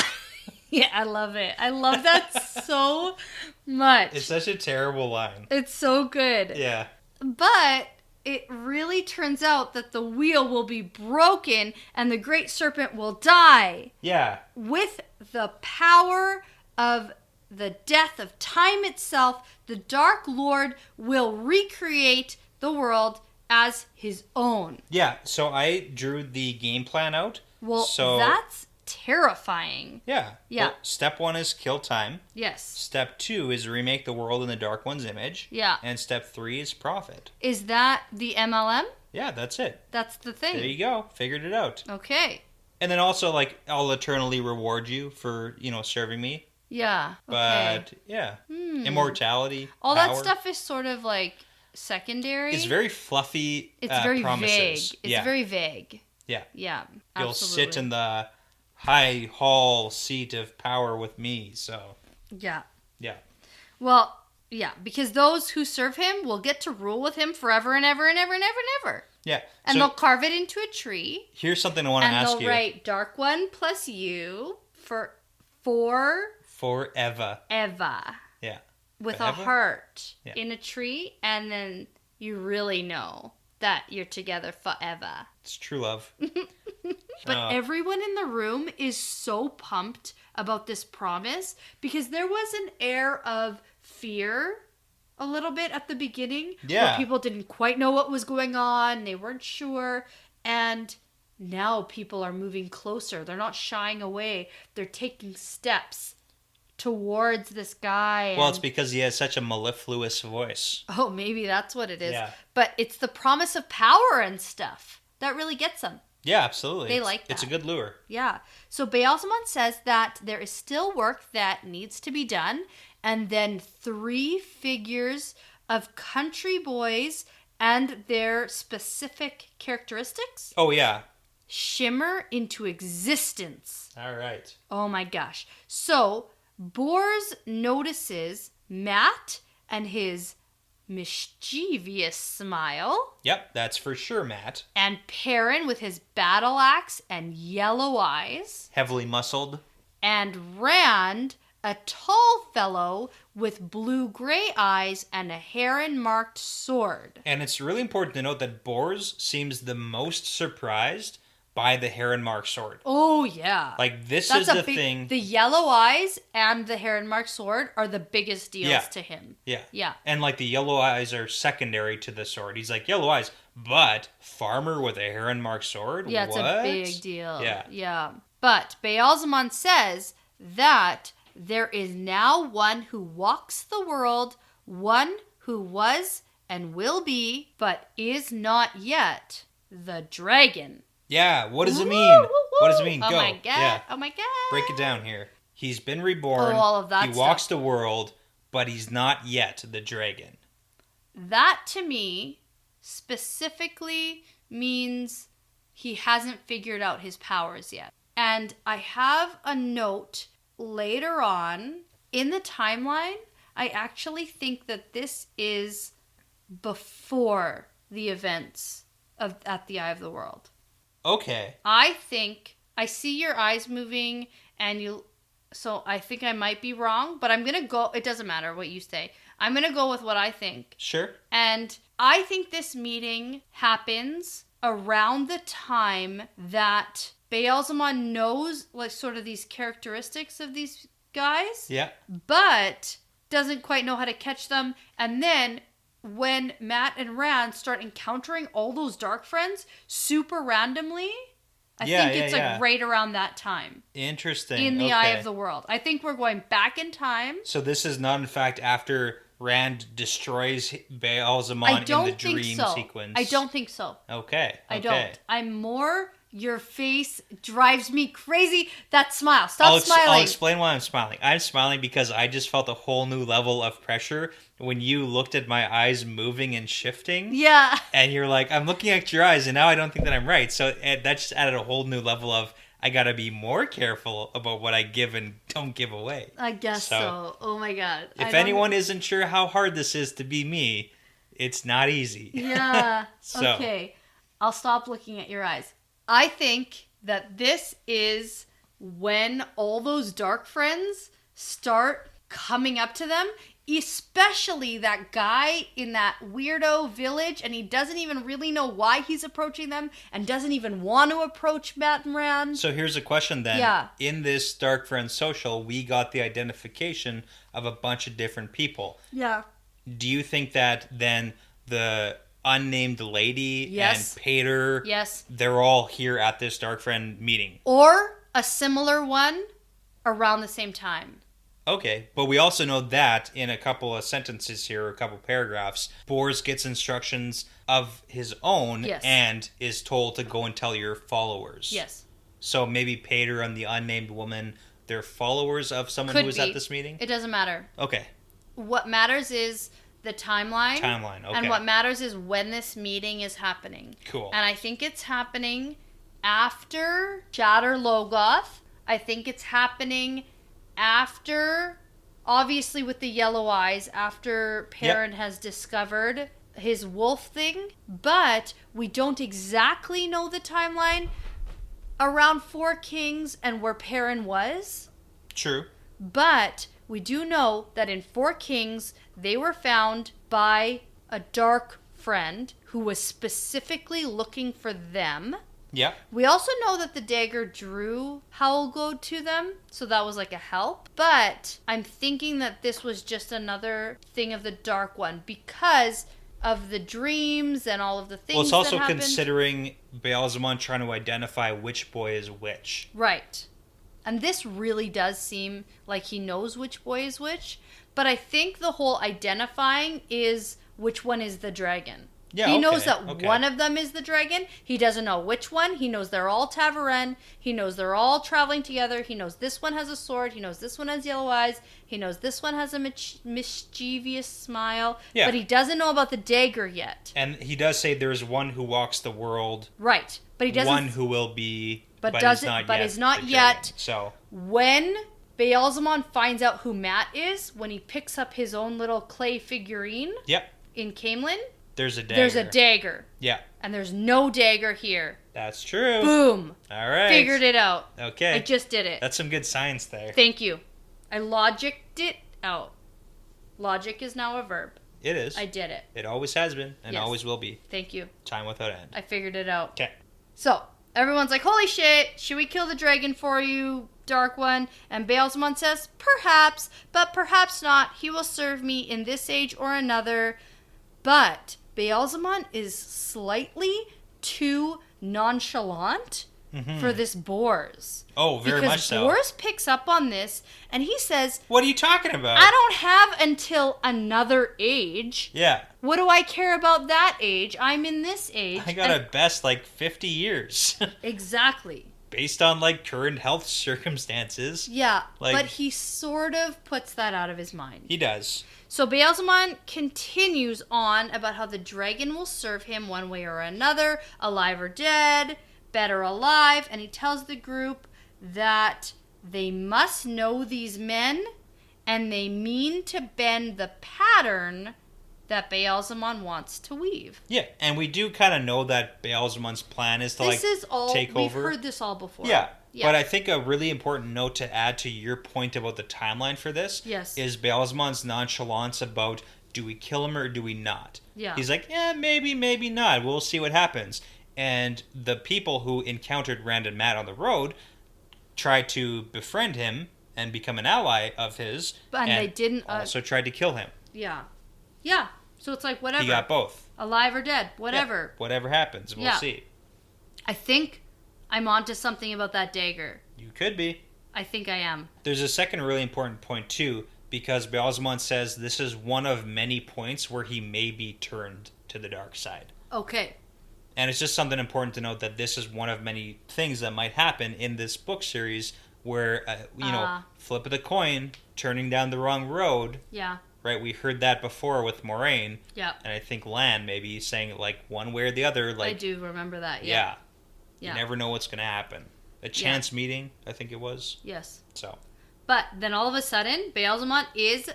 S1: Yeah, I love it. I love that so much.
S2: It's such a terrible line.
S1: It's so good.
S2: Yeah.
S1: But it really turns out that the wheel will be broken and the great serpent will die.
S2: Yeah.
S1: With the power of the death of time itself, the Dark Lord will recreate the world as his own.
S2: Yeah, so I drew the game plan out.
S1: Well,
S2: so,
S1: that's terrifying.
S2: Yeah.
S1: Yeah.
S2: Well, step 1 is kill time.
S1: Yes.
S2: Step 2 is remake the world in the Dark One's image.
S1: Yeah.
S2: And step 3 is profit.
S1: Is that the MLM?
S2: Yeah, that's it.
S1: That's the thing.
S2: There you go. Figured it out.
S1: Okay.
S2: And then also, like, I'll eternally reward you for, serving me.
S1: Yeah.
S2: But, yeah. Immortality,
S1: all
S2: power.
S1: that stuff is sort of, like, secondary.
S2: It's very fluffy
S1: It's very
S2: promises.
S1: vague. It's very vague.
S2: Yeah.
S1: Yeah,
S2: You'll
S1: absolutely.
S2: sit in the high hall seat of power with me, so...
S1: Yeah.
S2: Yeah.
S1: Well, yeah, because those who serve him will get to rule with him forever and ever and ever and ever and ever.
S2: Yeah.
S1: And
S2: so
S1: they'll carve it into a tree.
S2: Here's something I want to ask you.
S1: And they'll write Dark One plus you for
S2: Forever.
S1: Eva.
S2: Yeah.
S1: With
S2: Forever?
S1: a heart in a tree, and then you really know that you're together forever.
S2: It's true love.
S1: But everyone in the room is so pumped about this promise because there was an air of fear a little bit at the beginning.
S2: Yeah.
S1: Where people didn't quite know what was going on. They weren't sure. And now people are moving closer. They're not shying away. They're taking steps towards this guy.
S2: Well, it's because he has such a mellifluous voice.
S1: Oh, maybe that's what it is.
S2: Yeah.
S1: But it's the promise of power and stuff that really gets them.
S2: Yeah, absolutely.
S1: They like that.
S2: It's a good lure.
S1: Yeah. So Baalzamon says that there is still work that needs to be done, and then 3 figures of country boys and their specific characteristics
S2: Oh, yeah.
S1: shimmer into existence.
S2: All right.
S1: Oh my gosh. So Bors notices Matt and his mischievous smile.
S2: Yep, that's for sure, Matt.
S1: And Perrin with his battle axe and yellow eyes.
S2: Heavily muscled.
S1: And Rand, a tall fellow with blue-gray eyes and a heron-marked sword.
S2: And it's really important to note that Bors seems the most surprised by the heron-marked sword.
S1: Oh, yeah.
S2: Like, this
S1: That's
S2: is the thing.
S1: The yellow eyes and the heron-marked sword are the biggest deals to him.
S2: Yeah.
S1: Yeah.
S2: And, like, the yellow eyes are secondary to the sword. He's like, yellow eyes, but farmer with a heron-marked sword?
S1: Yeah, it's
S2: what?
S1: a big deal.
S2: Yeah.
S1: Yeah. But Baalzamon says that there is now one who walks the world, one who was and will be, but is not yet, the dragon.
S2: Yeah, what does it mean?
S1: Woo, woo, woo.
S2: What does it mean?
S1: Oh
S2: Go.
S1: my god.
S2: Yeah.
S1: Oh my god.
S2: Break it down here. He's been reborn.
S1: Oh, all of that
S2: He
S1: stuff.
S2: walks the world, but he's not yet the dragon.
S1: That to me specifically means he hasn't figured out his powers yet. And I have a note later on in the timeline I actually think that this is before the events of at the Eye of the World.
S2: Okay.
S1: I think I see your eyes moving so I think I might be wrong, but I'm going to go, it doesn't matter what you say. I'm going to go with what I think.
S2: Sure.
S1: And I think this meeting happens around the time that Baalzamon knows like sort of these characteristics of these guys.
S2: Yeah.
S1: But doesn't quite know how to catch them. And then when Matt and Rand start encountering all those dark friends super randomly, I think it's like right around that time.
S2: Interesting.
S1: In the Eye of the World. I think we're going back in time.
S2: So this is not in fact after Rand destroys Baalzamon in the dream sequence.
S1: I don't think so.
S2: Okay.
S1: I don't. I'm more... Your face drives me crazy. That smile. Stop smiling.
S2: I'll explain why I'm smiling. I'm smiling because I just felt a whole new level of pressure when you looked at my eyes moving and shifting.
S1: Yeah.
S2: And you're like, I'm looking at your eyes, and now I don't think that I'm right. So that just added a whole new level of, I gotta be more careful about what I give and don't give away.
S1: I guess so. Oh my God.
S2: If anyone isn't sure how hard this is to be me, it's not easy.
S1: Yeah. Okay. I'll stop looking at your eyes. I think that this is when all those dark friends start coming up to them, especially that guy in that weirdo village, and he doesn't even really know why he's approaching them and doesn't even want to approach Matt and Rand.
S2: So here's a question then.
S1: Yeah.
S2: In this Dark Friends social, we got the identification of a bunch of different people.
S1: Yeah.
S2: Do you think that then the unnamed lady and Pater, they're all here at this Dark Friend meeting?
S1: Or a similar one around the same time.
S2: Okay, but we also know that in a couple of sentences here, a couple paragraphs, Bors gets instructions of his own and is told to go and tell your followers.
S1: Yes.
S2: So maybe Pater and the unnamed woman, they're followers of someone who was at this meeting?
S1: It doesn't matter.
S2: Okay.
S1: What matters is the timeline.
S2: Okay.
S1: And what matters is when this meeting is happening.
S2: Cool.
S1: And I think it's happening after Shatter Logoth. I think it's happening after, obviously with the yellow eyes, after Perrin has discovered his wolf thing. But we don't exactly know the timeline around Four Kings and where Perrin was.
S2: True.
S1: But we do know that in Four Kings, they were found by a dark friend who was specifically looking for them.
S2: Yeah.
S1: We also know that the dagger drew Howlglow to them, so that was like a help. But I'm thinking that this was just another thing of the Dark One because of the dreams and all of the things that happened.
S2: Well, it's also considering Baalzamon trying to identify which boy is which.
S1: Right. And this really does seem like he knows which boy is which. But I think the whole identifying is which one is the dragon.
S2: Yeah,
S1: he knows that one of them is the dragon. He doesn't know which one. He knows they're all Tavaren. He knows they're all traveling together. He knows this one has a sword. He knows this one has yellow eyes. He knows this one has a mischievous smile. Yeah. But he doesn't know about the dagger yet.
S2: And he does say there's one who walks the world.
S1: Right. But he doesn't...
S2: One who will be...
S1: But is not yet.
S2: So
S1: when Baalzamon finds out who Matt is, when he picks up his own little clay figurine in Camelin,
S2: there's a dagger.
S1: There's a dagger.
S2: Yeah.
S1: And there's no dagger here.
S2: That's true.
S1: Boom.
S2: All right.
S1: Figured it out.
S2: Okay.
S1: I just did it.
S2: That's some good science there.
S1: Thank you. I logicked it out. Logic is now a verb.
S2: It is.
S1: I did it.
S2: It always has been and always will be.
S1: Thank you.
S2: Time without end.
S1: I figured it out.
S2: Okay.
S1: So, everyone's like, holy shit, should we kill the dragon for you, Dark One? And Baalzamon says, perhaps, but perhaps not. He will serve me in this age or another. But Baalzamon is slightly too nonchalant for this Bors.
S2: Oh, very much so.
S1: Because Bors picks up on this, and he says...
S2: What are you talking about?
S1: I don't have until another age.
S2: Yeah.
S1: What do I care about that age? I'm in this age.
S2: I got at best 50 years.
S1: Exactly.
S2: Based on current health circumstances.
S1: Yeah, but he sort of puts that out of his mind.
S2: He does.
S1: So Baalzamon continues on about how the dragon will serve him one way or another, alive or dead, better alive, and he tells the group that they must know these men and they mean to bend the pattern that Baal-Zamon wants to weave.
S2: Yeah, and we do kind of know that Baal-Zamon's plan is to take over.
S1: We've heard this all before.
S2: Yeah, but I think a really important note to add to your point about the timeline for this is Baal-Zamon's nonchalance about, do we kill him or do we not?
S1: Yeah.
S2: He's like, maybe not. We'll see what happens. And the people who encountered Rand and Mat on the road tried to befriend him and become an ally of his.
S1: And they didn't.
S2: Also tried to kill him.
S1: Yeah. Yeah. So it's like, whatever.
S2: He got both.
S1: Alive or dead. Whatever.
S2: Yeah, whatever happens. We'll see.
S1: I think I'm onto something about that dagger.
S2: You could be.
S1: I think I am.
S2: There's a second really important point, too, because Baal-Zamon says this is one of many points where he may be turned to the dark side.
S1: Okay.
S2: And it's just something important to note that this is one of many things that might happen in this book series where, flip of the coin, turning down the wrong road.
S1: Yeah.
S2: Right? We heard that before with Moraine.
S1: Yeah.
S2: And I think Lan maybe saying, one way or the other.
S1: I do remember that, yeah.
S2: You never know what's going to happen. A chance meeting, I think it was.
S1: Yes.
S2: So.
S1: But then all of a sudden, Baal-Zamon is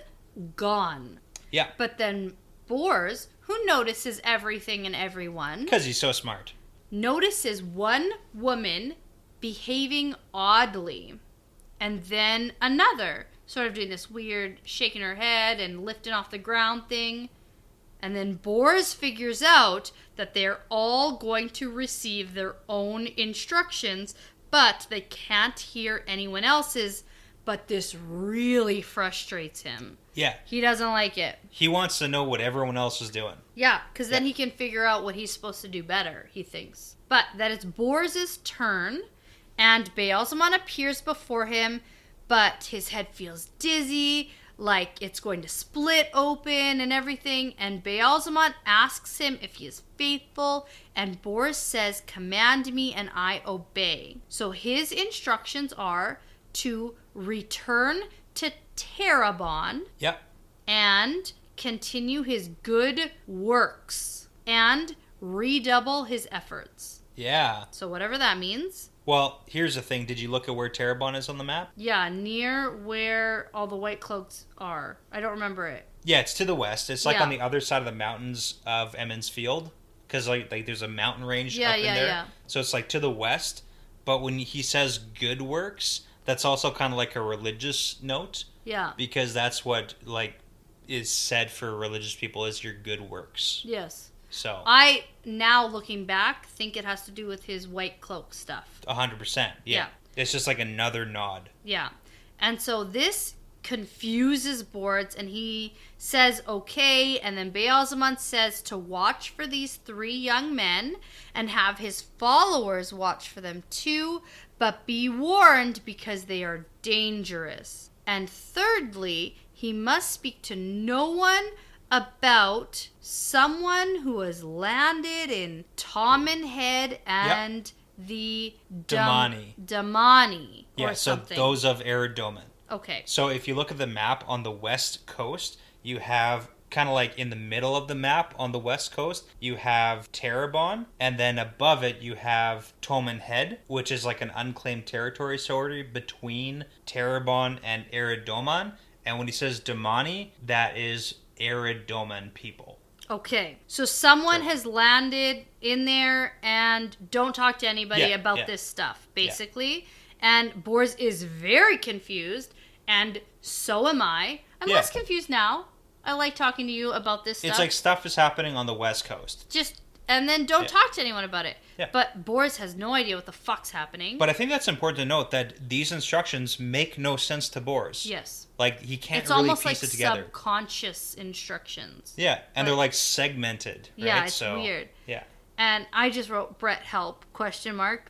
S1: gone.
S2: Yeah.
S1: But then Bors, who notices everything and everyone...
S2: Because he's so smart.
S1: ...notices one woman behaving oddly. And then another, sort of doing this weird shaking her head and lifting off the ground thing. And then Bors figures out that they're all going to receive their own instructions, but they can't hear anyone else's. But this really frustrates him.
S2: Yeah.
S1: He doesn't like it.
S2: He wants to know what everyone else is doing.
S1: Yeah, because then he can figure out what he's supposed to do better, he thinks. But that it's Bors' turn, and Baal-Zamon appears before him, but his head feels dizzy, like it's going to split open and everything, and Baal-Zamon asks him if he is faithful, and Bors says, "Command me and I obey." So his instructions are to return to Terabon.
S2: Yep.
S1: And continue his good works and redouble his efforts.
S2: Yeah.
S1: So whatever that means.
S2: Well, here's the thing. Did you look at where Terabon is on the map?
S1: Yeah, near where all the Whitecloaks are. I don't remember it.
S2: Yeah, it's to the west. It's on the other side of the mountains of Emmons Field. Because like there's a mountain range up in there. Yeah. So it's to the west. But when he says good works, that's also kind of like a religious note. Yeah. Because that's what is said for religious people is your good works.
S1: Yes.
S2: So
S1: I, now looking back, think it has to do with his white cloak stuff.
S2: 100%. Yeah. It's just like another nod.
S1: Yeah. And so this confuses Bors, and he says okay, and then Baal-Zamon says to watch for these 3 young men and have his followers watch for them too, but be warned because they are dangerous. And thirdly, he must speak to no one about someone who has landed in Tommen Head and the Damani or something.
S2: So those of Eridomen.
S1: Okay.
S2: So if you look at the map on the west coast, you have kind of in the middle of the map on the west coast, you have Terabon, and then above it you have Tommen Head, which is an unclaimed territory sort of between Terabon and Eridomen. And when he says Damani, that is Eridomen people.
S1: Okay, so someone has landed in there and don't talk to anybody about this stuff, basically. Yeah. And Bors is very confused, and so am I. I'm less confused now. I like talking to you about this stuff.
S2: It's stuff is happening on the West Coast.
S1: And then don't talk to anyone about it. Yeah. But Bors has no idea what the fuck's happening.
S2: But I think that's important to note that these instructions make no sense to Bors.
S1: Yes.
S2: He can't really piece it together.
S1: It's almost subconscious instructions.
S2: Yeah, and they're segmented, right?
S1: Yeah, it's weird.
S2: Yeah.
S1: And I just wrote Brett help ?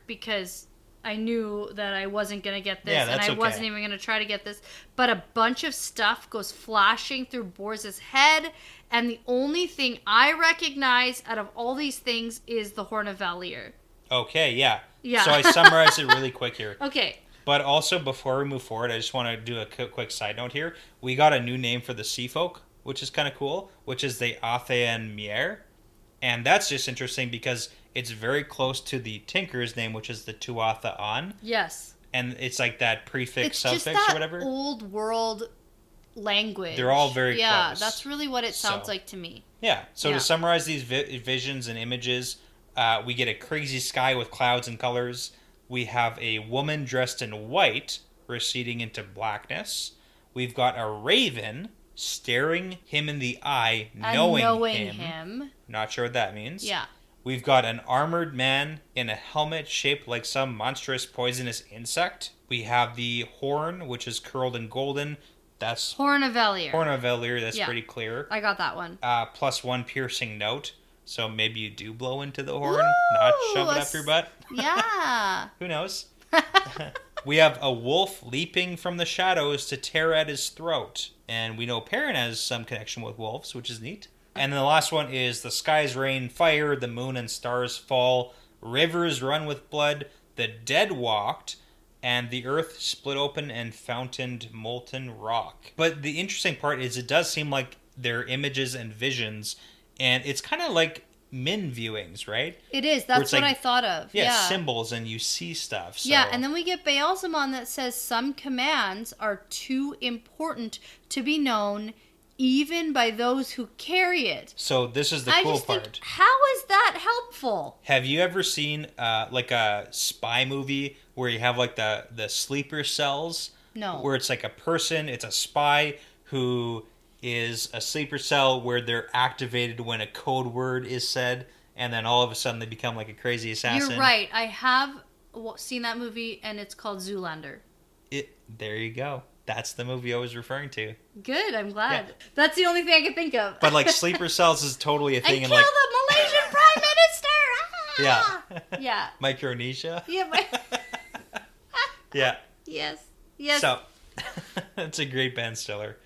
S1: Because I knew that I wasn't going to get this, and I wasn't even going to try to get this. But a bunch of stuff goes flashing through Bors' head, and the only thing I recognize out of all these things is the Horn of Valir.
S2: Okay, yeah. So I summarized it really quick here.
S1: Okay.
S2: But also, before we move forward, I just want to do a quick side note here. We got a new name for the sea folk, which is kind of cool, which is the Athean Mier. And that's just interesting because it's very close to the Tinker's name, which is the Tuatha An.
S1: Yes.
S2: And it's that prefix,
S1: it's
S2: suffix,
S1: just that
S2: or whatever.
S1: Old world, language.
S2: They're all very close.
S1: Yeah, that's really what it sounds like to me.
S2: Yeah, so to summarize these visions and images, we get a crazy sky with clouds and colors. We have a woman dressed in white receding into blackness. We've got a raven staring him in the eye, knowing him. Not sure what that means.
S1: Yeah.
S2: We've got an armored man in a helmet shaped like some monstrous poisonous insect. We have the horn, which is curled and golden. That's
S1: Horn of Valor.
S2: Horn of Valor, that's pretty clear.
S1: I got that one.
S2: +1 piercing note. So maybe you do blow into the horn, not shove it up your butt.
S1: Yeah.
S2: Who knows? We have a wolf leaping from the shadows to tear at his throat. And we know Perrin has some connection with wolves, which is neat. And then the last one is the skies rain fire, the moon and stars fall, rivers run with blood, the dead walked, and the earth split open and fountained molten rock. But the interesting part is it does seem like they're images and visions, and it's kind of like Min viewings, right?
S1: It is. That's what I thought of.
S2: Yeah, symbols, and you see stuff. So.
S1: Yeah, and then we get Baalzamon that says some commands are too important to be known even by those who carry it.
S2: So this is the cool part.
S1: Think, how is that helpful?
S2: Have you ever seen like a spy movie where you have like the sleeper cells?
S1: No.
S2: Where it's like a person, it's a spy who is a sleeper cell where they're activated when a code word is said, and then all of a sudden they become like a crazy assassin.
S1: You're right. I have seen that movie, and it's called Zoolander.
S2: There you go. That's the movie I was referring to.
S1: Good, I'm glad. Yeah. That's the only thing I can think of.
S2: But like sleeper cells is totally a thing.
S1: And kill the Malaysian Prime Minister!
S2: Ah!
S1: Yeah. Yeah.
S2: Micronesia?
S1: Yeah.
S2: Yeah.
S1: Yes.
S2: So, it's a great Ben Stiller.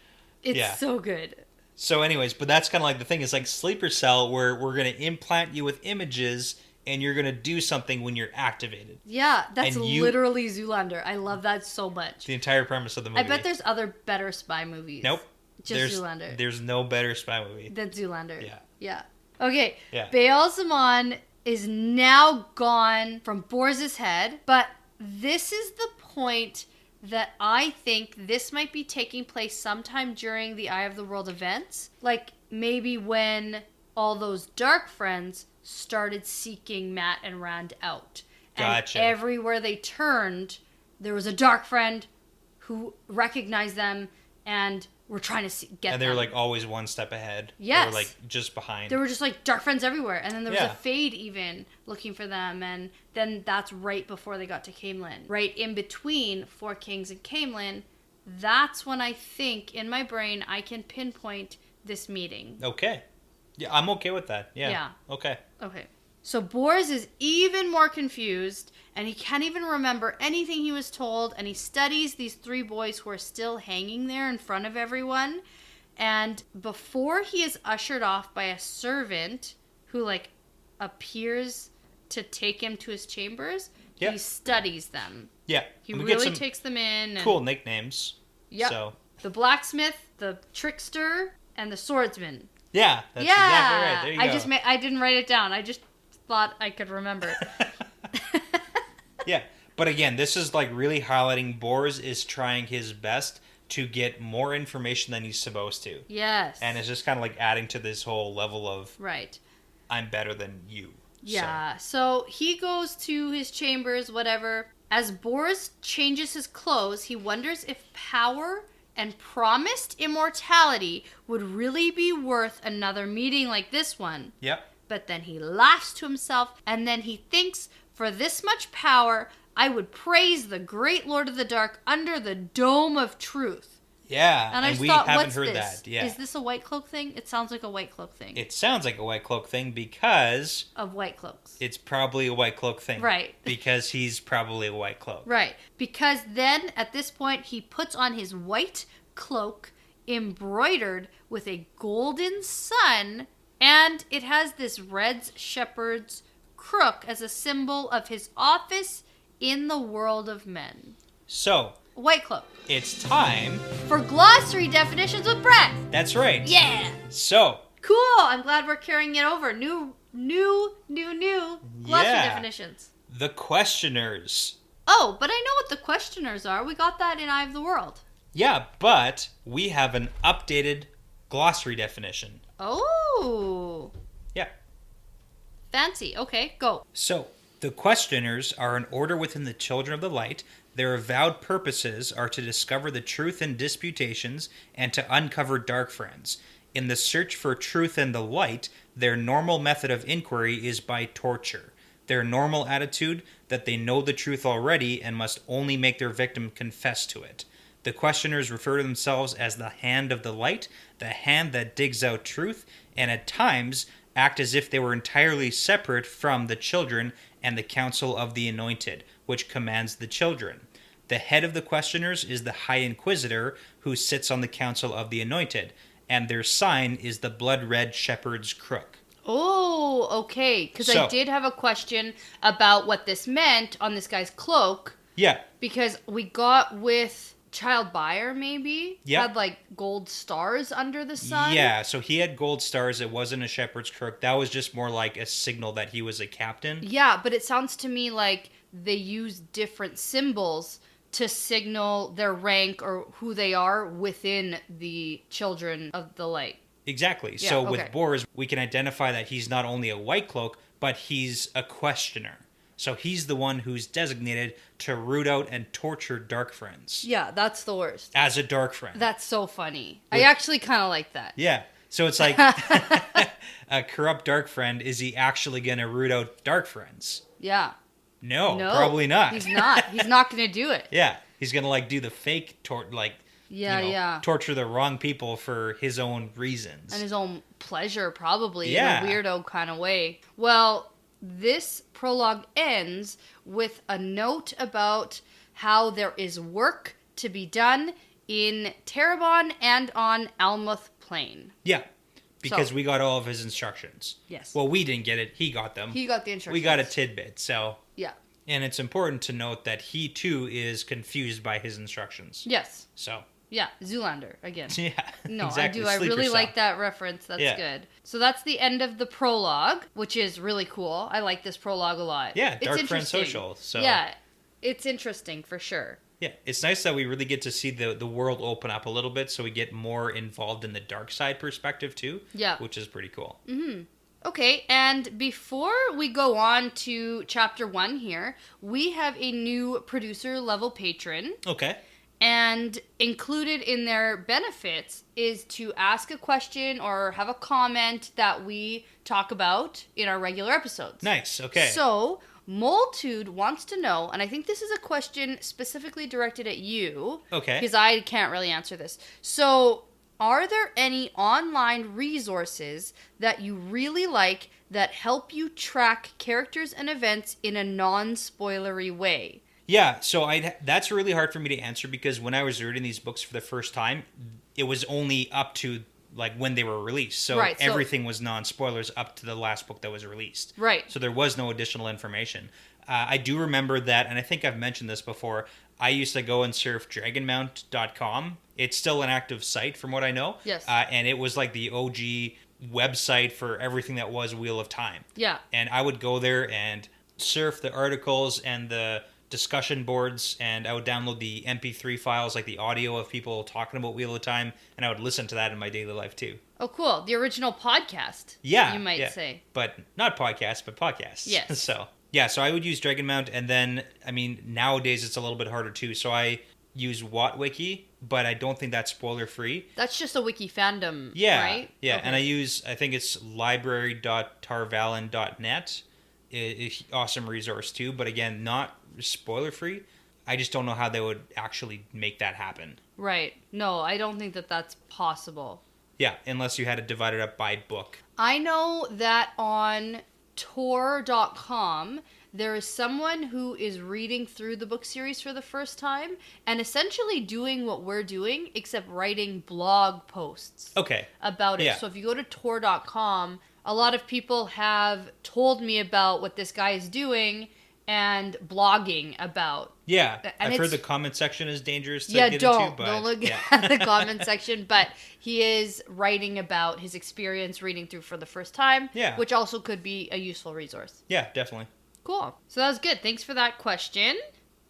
S1: It's so good.
S2: So anyways, but that's kind of like the thing. It's like sleeper cell where we're going to implant you with images and you're going to do something when you're activated.
S1: Yeah, that's literally Zoolander. I love that so much.
S2: The entire premise of the movie.
S1: I bet there's other better spy movies.
S2: Nope.
S1: Just Zoolander.
S2: There's no better spy movie.
S1: Than Zoolander.
S2: Yeah.
S1: Yeah. Okay.
S2: Yeah.
S1: Baalzamon is now gone from Borz's head, but this is the point that I think this might be taking place sometime during the Eye of the World events. Like, maybe when all those dark friends started seeking Matt and Rand out.
S2: Gotcha.
S1: And everywhere they turned, there was a dark friend who recognized them and were trying to get them.
S2: And they were like always one step ahead.
S1: Yes.
S2: They were like just behind.
S1: There were just like dark friends everywhere. And then there was a Fade even looking for them. And then that's right before they got to Caemlyn. Right in between Four Kings and Caemlyn. That's when I think in my brain I can pinpoint this meeting.
S2: Okay. Yeah, I'm okay with that. Yeah. Okay.
S1: So Bors is even more confused, and he can't even remember anything he was told, and he studies these three boys who are still hanging there in front of everyone. And before he is ushered off by a servant who, like, appears to take him to his chambers, he studies them.
S2: Yeah.
S1: He really takes them in.
S2: Cool nicknames.
S1: Yep.
S2: So.
S1: The blacksmith, the trickster, and the swordsman.
S2: Yeah, that's exactly right. There you go.
S1: I didn't write it down. I just thought I could remember.
S2: Yeah, but again, this is like really highlighting Bors is trying his best to get more information than he's supposed to.
S1: Yes.
S2: And it's just kind of like adding to this whole level of I'm better than you.
S1: Yeah. So he goes to his chambers, whatever. As Bors changes his clothes, he wonders if power and promised immortality would really be worth another meeting like this one.
S2: Yep.
S1: But then he laughs to himself, and then he thinks, for this much power, I would praise the great Lord of the Dark under the dome of truth.
S2: Yeah,
S1: and
S2: we
S1: thought,
S2: haven't
S1: what's
S2: heard
S1: this?
S2: that. Yeah.
S1: Is this a Whitecloak thing? It sounds like a Whitecloak thing.
S2: It sounds like a Whitecloak thing because...
S1: of Whitecloaks.
S2: It's probably a Whitecloak thing.
S1: Right.
S2: Because he's probably a Whitecloak.
S1: Right. Because then, at this point, he puts on his white cloak embroidered with a golden sun, and it has this red shepherd's crook as a symbol of his office in the world of men.
S2: So...
S1: Whitecloak.
S2: It's time...
S1: for glossary definitions with Brett.
S2: That's right.
S1: Yeah.
S2: So...
S1: cool. I'm glad we're carrying it over. New glossary definitions.
S2: The questioners.
S1: Oh, but I know what the questioners are. We got that in Eye of the World.
S2: Yeah, but we have an updated glossary definition.
S1: Oh.
S2: Yeah.
S1: Fancy. Okay, go.
S2: So, the questioners are an order within the Children of the Light. Their avowed purposes are to discover the truth in disputations and to uncover dark friends. In the search for truth and the light, their normal method of inquiry is by torture. Their normal attitude, that they know the truth already and must only make their victim confess to it. The questioners refer to themselves as the hand of the light, the hand that digs out truth, and at times act as if they were entirely separate from the children and the council of the anointed, which commands the children. The head of the questioners is the High Inquisitor, who sits on the council of the anointed, and their sign is the blood-red shepherd's crook.
S1: Oh, okay. Because I did have a question about what this meant on this guy's cloak.
S2: Yeah.
S1: Because we got with Child Buyer, maybe?
S2: Yeah.
S1: Had, like, gold stars under the sun?
S2: Yeah, so he had gold stars. It wasn't a shepherd's crook. That was just more like a signal that he was a captain.
S1: Yeah, but it sounds to me like they use different symbols to signal their rank or who they are within the Children of the Light.
S2: Exactly.
S1: Yeah,
S2: so
S1: okay.
S2: with Bors, we can identify that he's not only a Whitecloak, but he's a questioner. So he's the one who's designated to root out and torture dark friends.
S1: Yeah, that's the worst.
S2: As a dark friend.
S1: That's so funny. I actually kind of like that.
S2: Yeah. So it's like a corrupt dark friend. Is he actually going to root out dark friends?
S1: Yeah.
S2: No, probably not.
S1: He's not. He's not going to do it.
S2: Yeah. He's going to like do the fake torture the wrong people for his own reasons.
S1: And his own pleasure, probably,
S2: Yeah.
S1: in a weirdo kind of way. Well, this prologue ends with a note about how there is work to be done in Terrebonne and on Almuth Plain.
S2: Yeah, because we got all of his instructions.
S1: Yes.
S2: Well, we didn't get it. He got them.
S1: He got the instructions.
S2: We got a tidbit, so...
S1: Yeah.
S2: And it's important to note that he, too, is confused by his instructions.
S1: Yes.
S2: So...
S1: Yeah, Zoolander, again.
S2: Yeah,
S1: No,
S2: exactly.
S1: I do. I
S2: Sleeper
S1: really
S2: cell.
S1: like that reference. That's good. So that's the end of the prologue, which is really cool. I like this prologue a lot.
S2: Yeah,
S1: it's
S2: Dark Friend
S1: interesting.
S2: Social. So
S1: Yeah, it's interesting for sure.
S2: Yeah, it's nice that we really get to see the world open up a little bit, so we get more involved in the dark side perspective, too.
S1: Yeah.
S2: Which is pretty cool.
S1: Mm-hmm. Okay, and before we go on to Chapter 1 here, we have a new producer-level patron.
S2: Okay.
S1: And included in their benefits is to ask a question or have a comment that we talk about in our regular episodes.
S2: Nice, okay.
S1: So, Moltude wants to know, and I think this is a question specifically directed at you.
S2: Okay.
S1: Because I can't really answer this. So, are there any online resources that you really like that help you track characters and events in a non-spoilery way?
S2: Yeah, so that's really hard for me to answer because when I was reading these books for the first time, it was only up to like when they were released. So everything was non-spoilers up to the last book that was released.
S1: Right.
S2: So there was no additional information. I do remember that, and I think I've mentioned this before, I used to go and surf dragonmount.com. It's still an active site from what I know.
S1: Yes.
S2: And it was like the OG website for everything that was Wheel of Time.
S1: Yeah.
S2: And I would go there and surf the articles and the discussion boards, and I would download the MP3 files, like the audio of people talking about Wheel of Time, and I would listen to that in my daily life too.
S1: Oh, cool. The original podcast.
S2: Yeah.
S1: You might say.
S2: But not podcast, but podcasts.
S1: Yes.
S2: So I would use Dragonmount, and then, I mean, nowadays it's a little bit harder too, so I use WattWiki, but I don't think that's spoiler free.
S1: That's just a wiki fandom, right?
S2: Yeah,
S1: okay.
S2: And I think it's library.tarvalon.net. Awesome resource too, but again, not spoiler free. I just don't know how they would actually make that happen.
S1: Right. No, I don't think that that's possible.
S2: Yeah, unless you had to divide it up by book.
S1: I know that on Tor.com, there is someone who is reading through the book series for the first time and essentially doing what we're doing, except writing blog posts about it.
S2: Yeah.
S1: So if you go to Tor.com, a lot of people have told me about what this guy is doing and blogging about.
S2: Yeah,
S1: and
S2: I've heard the comment section is dangerous to get
S1: don't
S2: into. But
S1: don't look at the comment section. But he is writing about his experience reading through for the first time, which also could be a useful resource.
S2: Yeah, definitely.
S1: Cool. So that was good. Thanks for that question.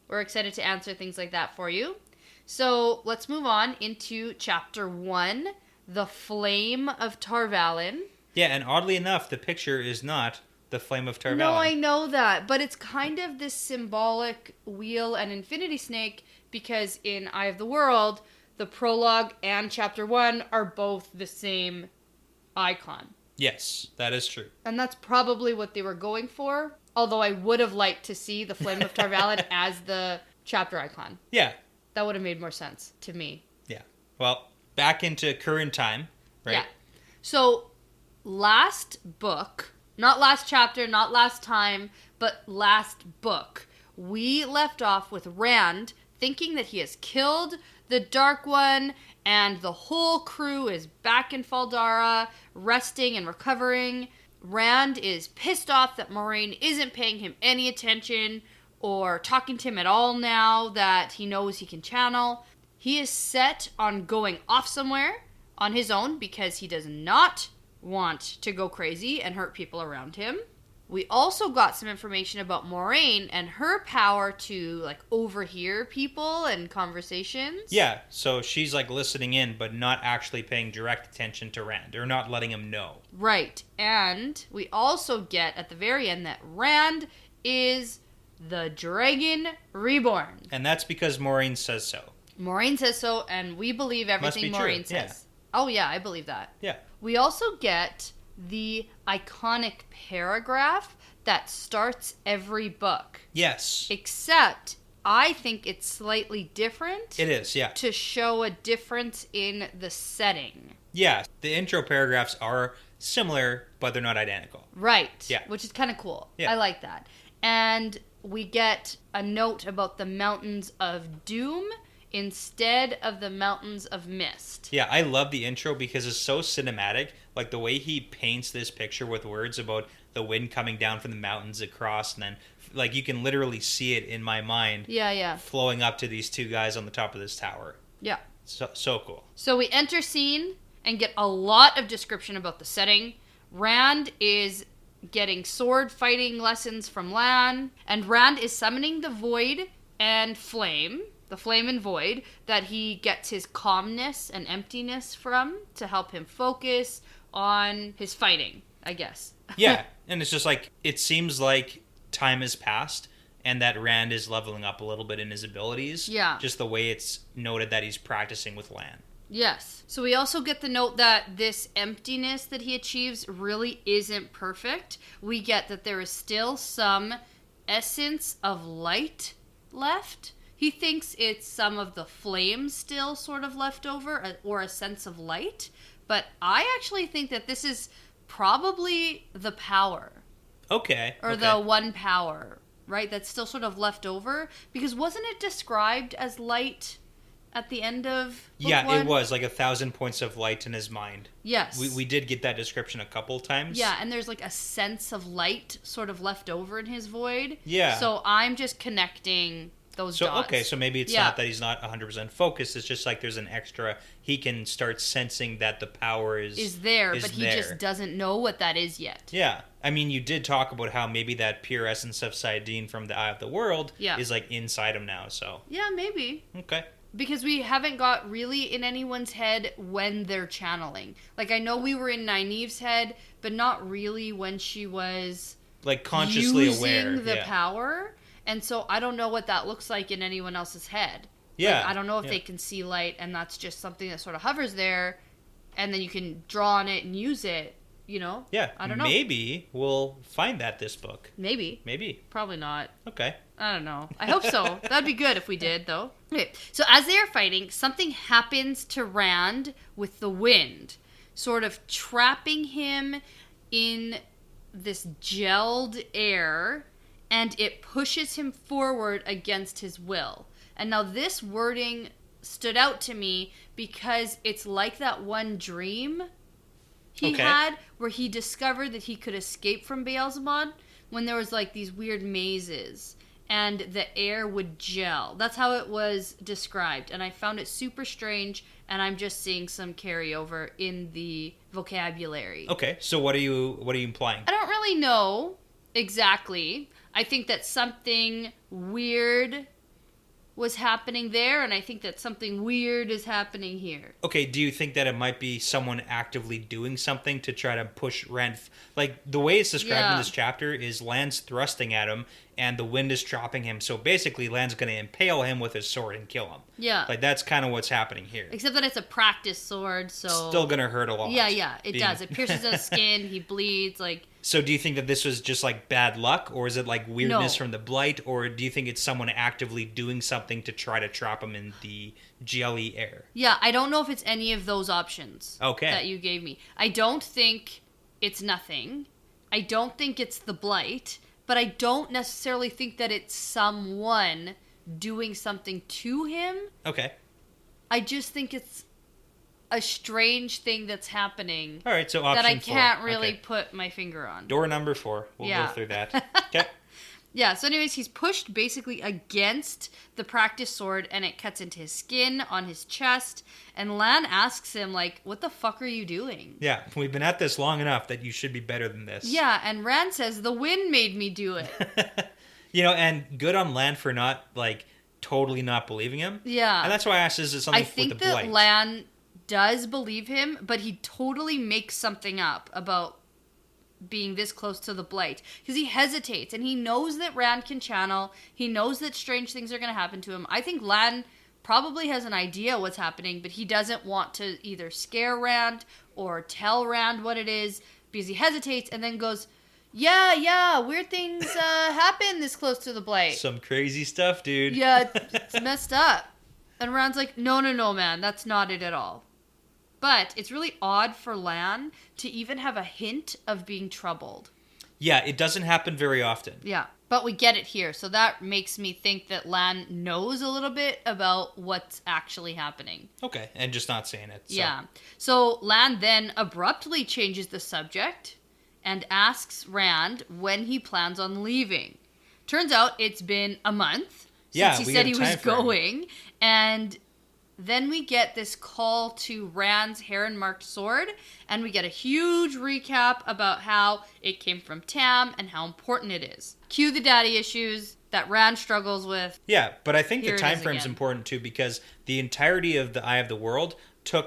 S1: We're excited to answer things like that for you. So let's move on into chapter 1, The Flame of Tar Valon.
S2: Yeah, and oddly enough, the picture is not the Flame of Tar Valon.
S1: No, I know that, but it's kind of this symbolic wheel and infinity snake because in Eye of the World, the prologue and chapter 1 are both the same icon.
S2: Yes, that is true.
S1: And that's probably what they were going for, although I would have liked to see the Flame of Tar Valon as the chapter icon.
S2: Yeah.
S1: That would have made more sense to me.
S2: Yeah. Well, back into current time, right?
S1: Yeah. So, last book, not last chapter, not last time, but last book, we left off with Rand thinking that he has killed the Dark One and the whole crew is back in Faldara, resting and recovering. Rand is pissed off that Moiraine isn't paying him any attention or talking to him at all now that he knows he can channel. He is set on going off somewhere on his own because he does not want to go crazy and hurt people around him. We also got some information about Moiraine and her power to, like, overhear people and conversations.
S2: Yeah, so she's, like, listening in, but not actually paying direct attention to Rand, or not letting him know.
S1: Right, and we also get, at the very end, that Rand is the Dragon Reborn.
S2: And that's because Moiraine says so.
S1: Moiraine says so, and we believe everything Moiraine says.
S2: Yeah.
S1: Oh, yeah, I believe that.
S2: Yeah.
S1: We also get the iconic paragraph that starts every book.
S2: Yes.
S1: Except, I think it's slightly different.
S2: It is, yeah.
S1: To show a difference in the setting.
S2: Yeah, the intro paragraphs are similar, but they're not identical.
S1: Right.
S2: Yeah.
S1: Which is kind of cool.
S2: Yeah.
S1: I like that. And we get a note about the Mountains of Doom instead of the Mountains of Mist.
S2: Yeah, I love the intro because it's so cinematic. Like, the way he paints this picture with words about the wind coming down from the mountains across, and then, like, you can literally see it in my mind.
S1: Yeah.
S2: Flowing up to these two guys on the top of this tower.
S1: Yeah.
S2: So cool.
S1: So we enter scene and get a lot of description about the setting. Rand is getting sword fighting lessons from Lan, and Rand is summoning the Void and Flame, the Flame and Void, that he gets his calmness and emptiness from to help him focus on his fighting, I guess.
S2: Yeah, and it's just like, it seems like time has passed and that Rand is leveling up a little bit in his abilities.
S1: Yeah.
S2: Just the way it's noted that he's practicing with Lan.
S1: Yes. So we also get the note that this emptiness that he achieves really isn't perfect. We get that there is still some essence of light left. He thinks it's some of the flame still sort of left over, or a sense of light. But I actually think that this is probably the power.
S2: Okay.
S1: Or the one power, right? That's still sort of left over. Because wasn't it described as light at the end of book one?
S2: It was like 1,000 points of light in his mind.
S1: Yes.
S2: We did get that description a couple times.
S1: Yeah, and there's like a sense of light sort of left over in his void.
S2: Yeah.
S1: So I'm just connecting those dots.
S2: Okay, so maybe it's not that he's not 100% focused. It's just like there's an extra, he can start sensing that the power is
S1: there, but he just doesn't know what that is yet.
S2: Yeah. I mean, you did talk about how maybe that pure essence of Saidin from the Eye of the World is like inside him now, so.
S1: Yeah, maybe.
S2: Okay.
S1: Because we haven't got really in anyone's head when they're channeling. Like, I know we were in Nynaeve's head, but not really when she was
S2: like consciously aware.
S1: Using the power. And so I don't know what that looks like in anyone else's head.
S2: Yeah.
S1: Like, I don't know if they can see light and that's just something that sort of hovers there and then you can draw on it and use it, you know?
S2: Yeah.
S1: I don't know.
S2: Maybe we'll find that this book.
S1: Maybe. Probably not.
S2: Okay.
S1: I don't know. I hope so. That'd be good if we did, though. Okay. So as they are fighting, something happens to Rand with the wind, sort of trapping him in this gelled air, and it pushes him forward against his will. And now this wording stood out to me because it's like that one dream he had where he discovered that he could escape from Beelzebub when there was like these weird mazes and the air would gel. That's how it was described. And I found it super strange, and I'm just seeing some carryover in the vocabulary.
S2: Okay, so what are you implying?
S1: I don't really know exactly. I think that something weird was happening there, and I think that something weird is happening here.
S2: Okay, do you think that it might be someone actively doing something to try to push Rand? Like, the way it's described in this chapter is Lan's thrusting at him, and the wind is trapping him. So basically, Lan's going to impale him with his sword and kill him.
S1: Yeah.
S2: Like, that's kind of what's happening here.
S1: Except that it's a practice sword, so...
S2: Still going to hurt a lot.
S1: Yeah, it does. It pierces his skin, he bleeds, like...
S2: So do you think that this was just, like, bad luck, or is it, like, weirdness from the blight, or do you think it's someone actively doing something to try to trap him in the GLE air?
S1: Yeah, I don't know if it's any of those options that you gave me. I don't think it's nothing. I don't think it's the blight, but I don't necessarily think that it's someone doing something to him.
S2: Okay.
S1: I just think it's a strange thing that's happening.
S2: All right, so option 4.
S1: That I can't really put my finger on.
S2: Door number 4. We'll go through that. Okay.
S1: Yeah, so anyways, he's pushed basically against the practice sword, and it cuts into his skin, on his chest, and Lan asks him, like, what the fuck are you doing?
S2: Yeah, we've been at this long enough that you should be better than this.
S1: Yeah, and Rand says, the wind made me do it.
S2: You know, and good on Lan for not, like, totally not believing him.
S1: Yeah.
S2: And that's why I asked, is it something with the blight?
S1: I think that Lan does believe him, but he totally makes something up about being this close to the blight, because he hesitates, and he knows that Rand can channel. He knows that strange things are going to happen to him. I think Lan probably has an idea what's happening, but he doesn't want to either scare Rand or tell Rand what it is, because he hesitates and then goes, yeah, weird things happen this close to the blight.
S2: Some crazy stuff, dude.
S1: Yeah, it's messed up. And Rand's like, no, man, that's not it at all. But it's really odd for Lan to even have a hint of being troubled.
S2: Yeah, it doesn't happen very often.
S1: Yeah, but we get it here. So that makes me think that Lan knows a little bit about what's actually happening.
S2: Okay, and just not saying it. So.
S1: Yeah. So Lan then abruptly changes the subject and asks Rand when he plans on leaving. Turns out it's been a month since he said he was going. And then we get this call to Rand's heron-marked sword, and we get a huge recap about how it came from Tam and how important it is. Cue the daddy issues that Rand struggles with.
S2: Yeah, but I think the time frame's important too, because the entirety of the Eye of the World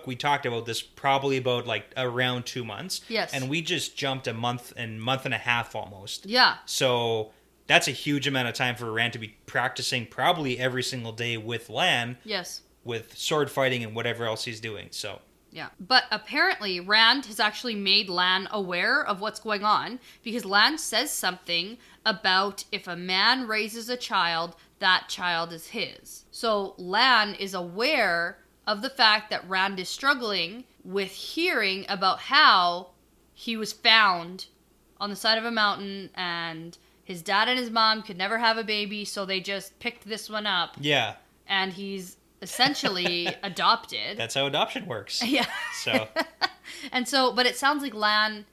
S2: we talked about this probably about like around 2 months.
S1: Yes.
S2: And we just jumped a month and a half almost.
S1: Yeah.
S2: So that's a huge amount of time for Rand to be practicing probably every single day with Lan.
S1: Yes.
S2: With sword fighting and whatever else he's doing, so...
S1: Yeah, but apparently Rand has actually made Lan aware of what's going on, because Lan says something about if a man raises a child, that child is his. So Lan is aware of the fact that Rand is struggling with hearing about how he was found on the side of a mountain, and his dad and his mom could never have a baby, so they just picked this one up.
S2: Yeah.
S1: And he's essentially adopted.
S2: That's how adoption works.
S1: Yeah.
S2: So.
S1: And so, but it sounds like Lan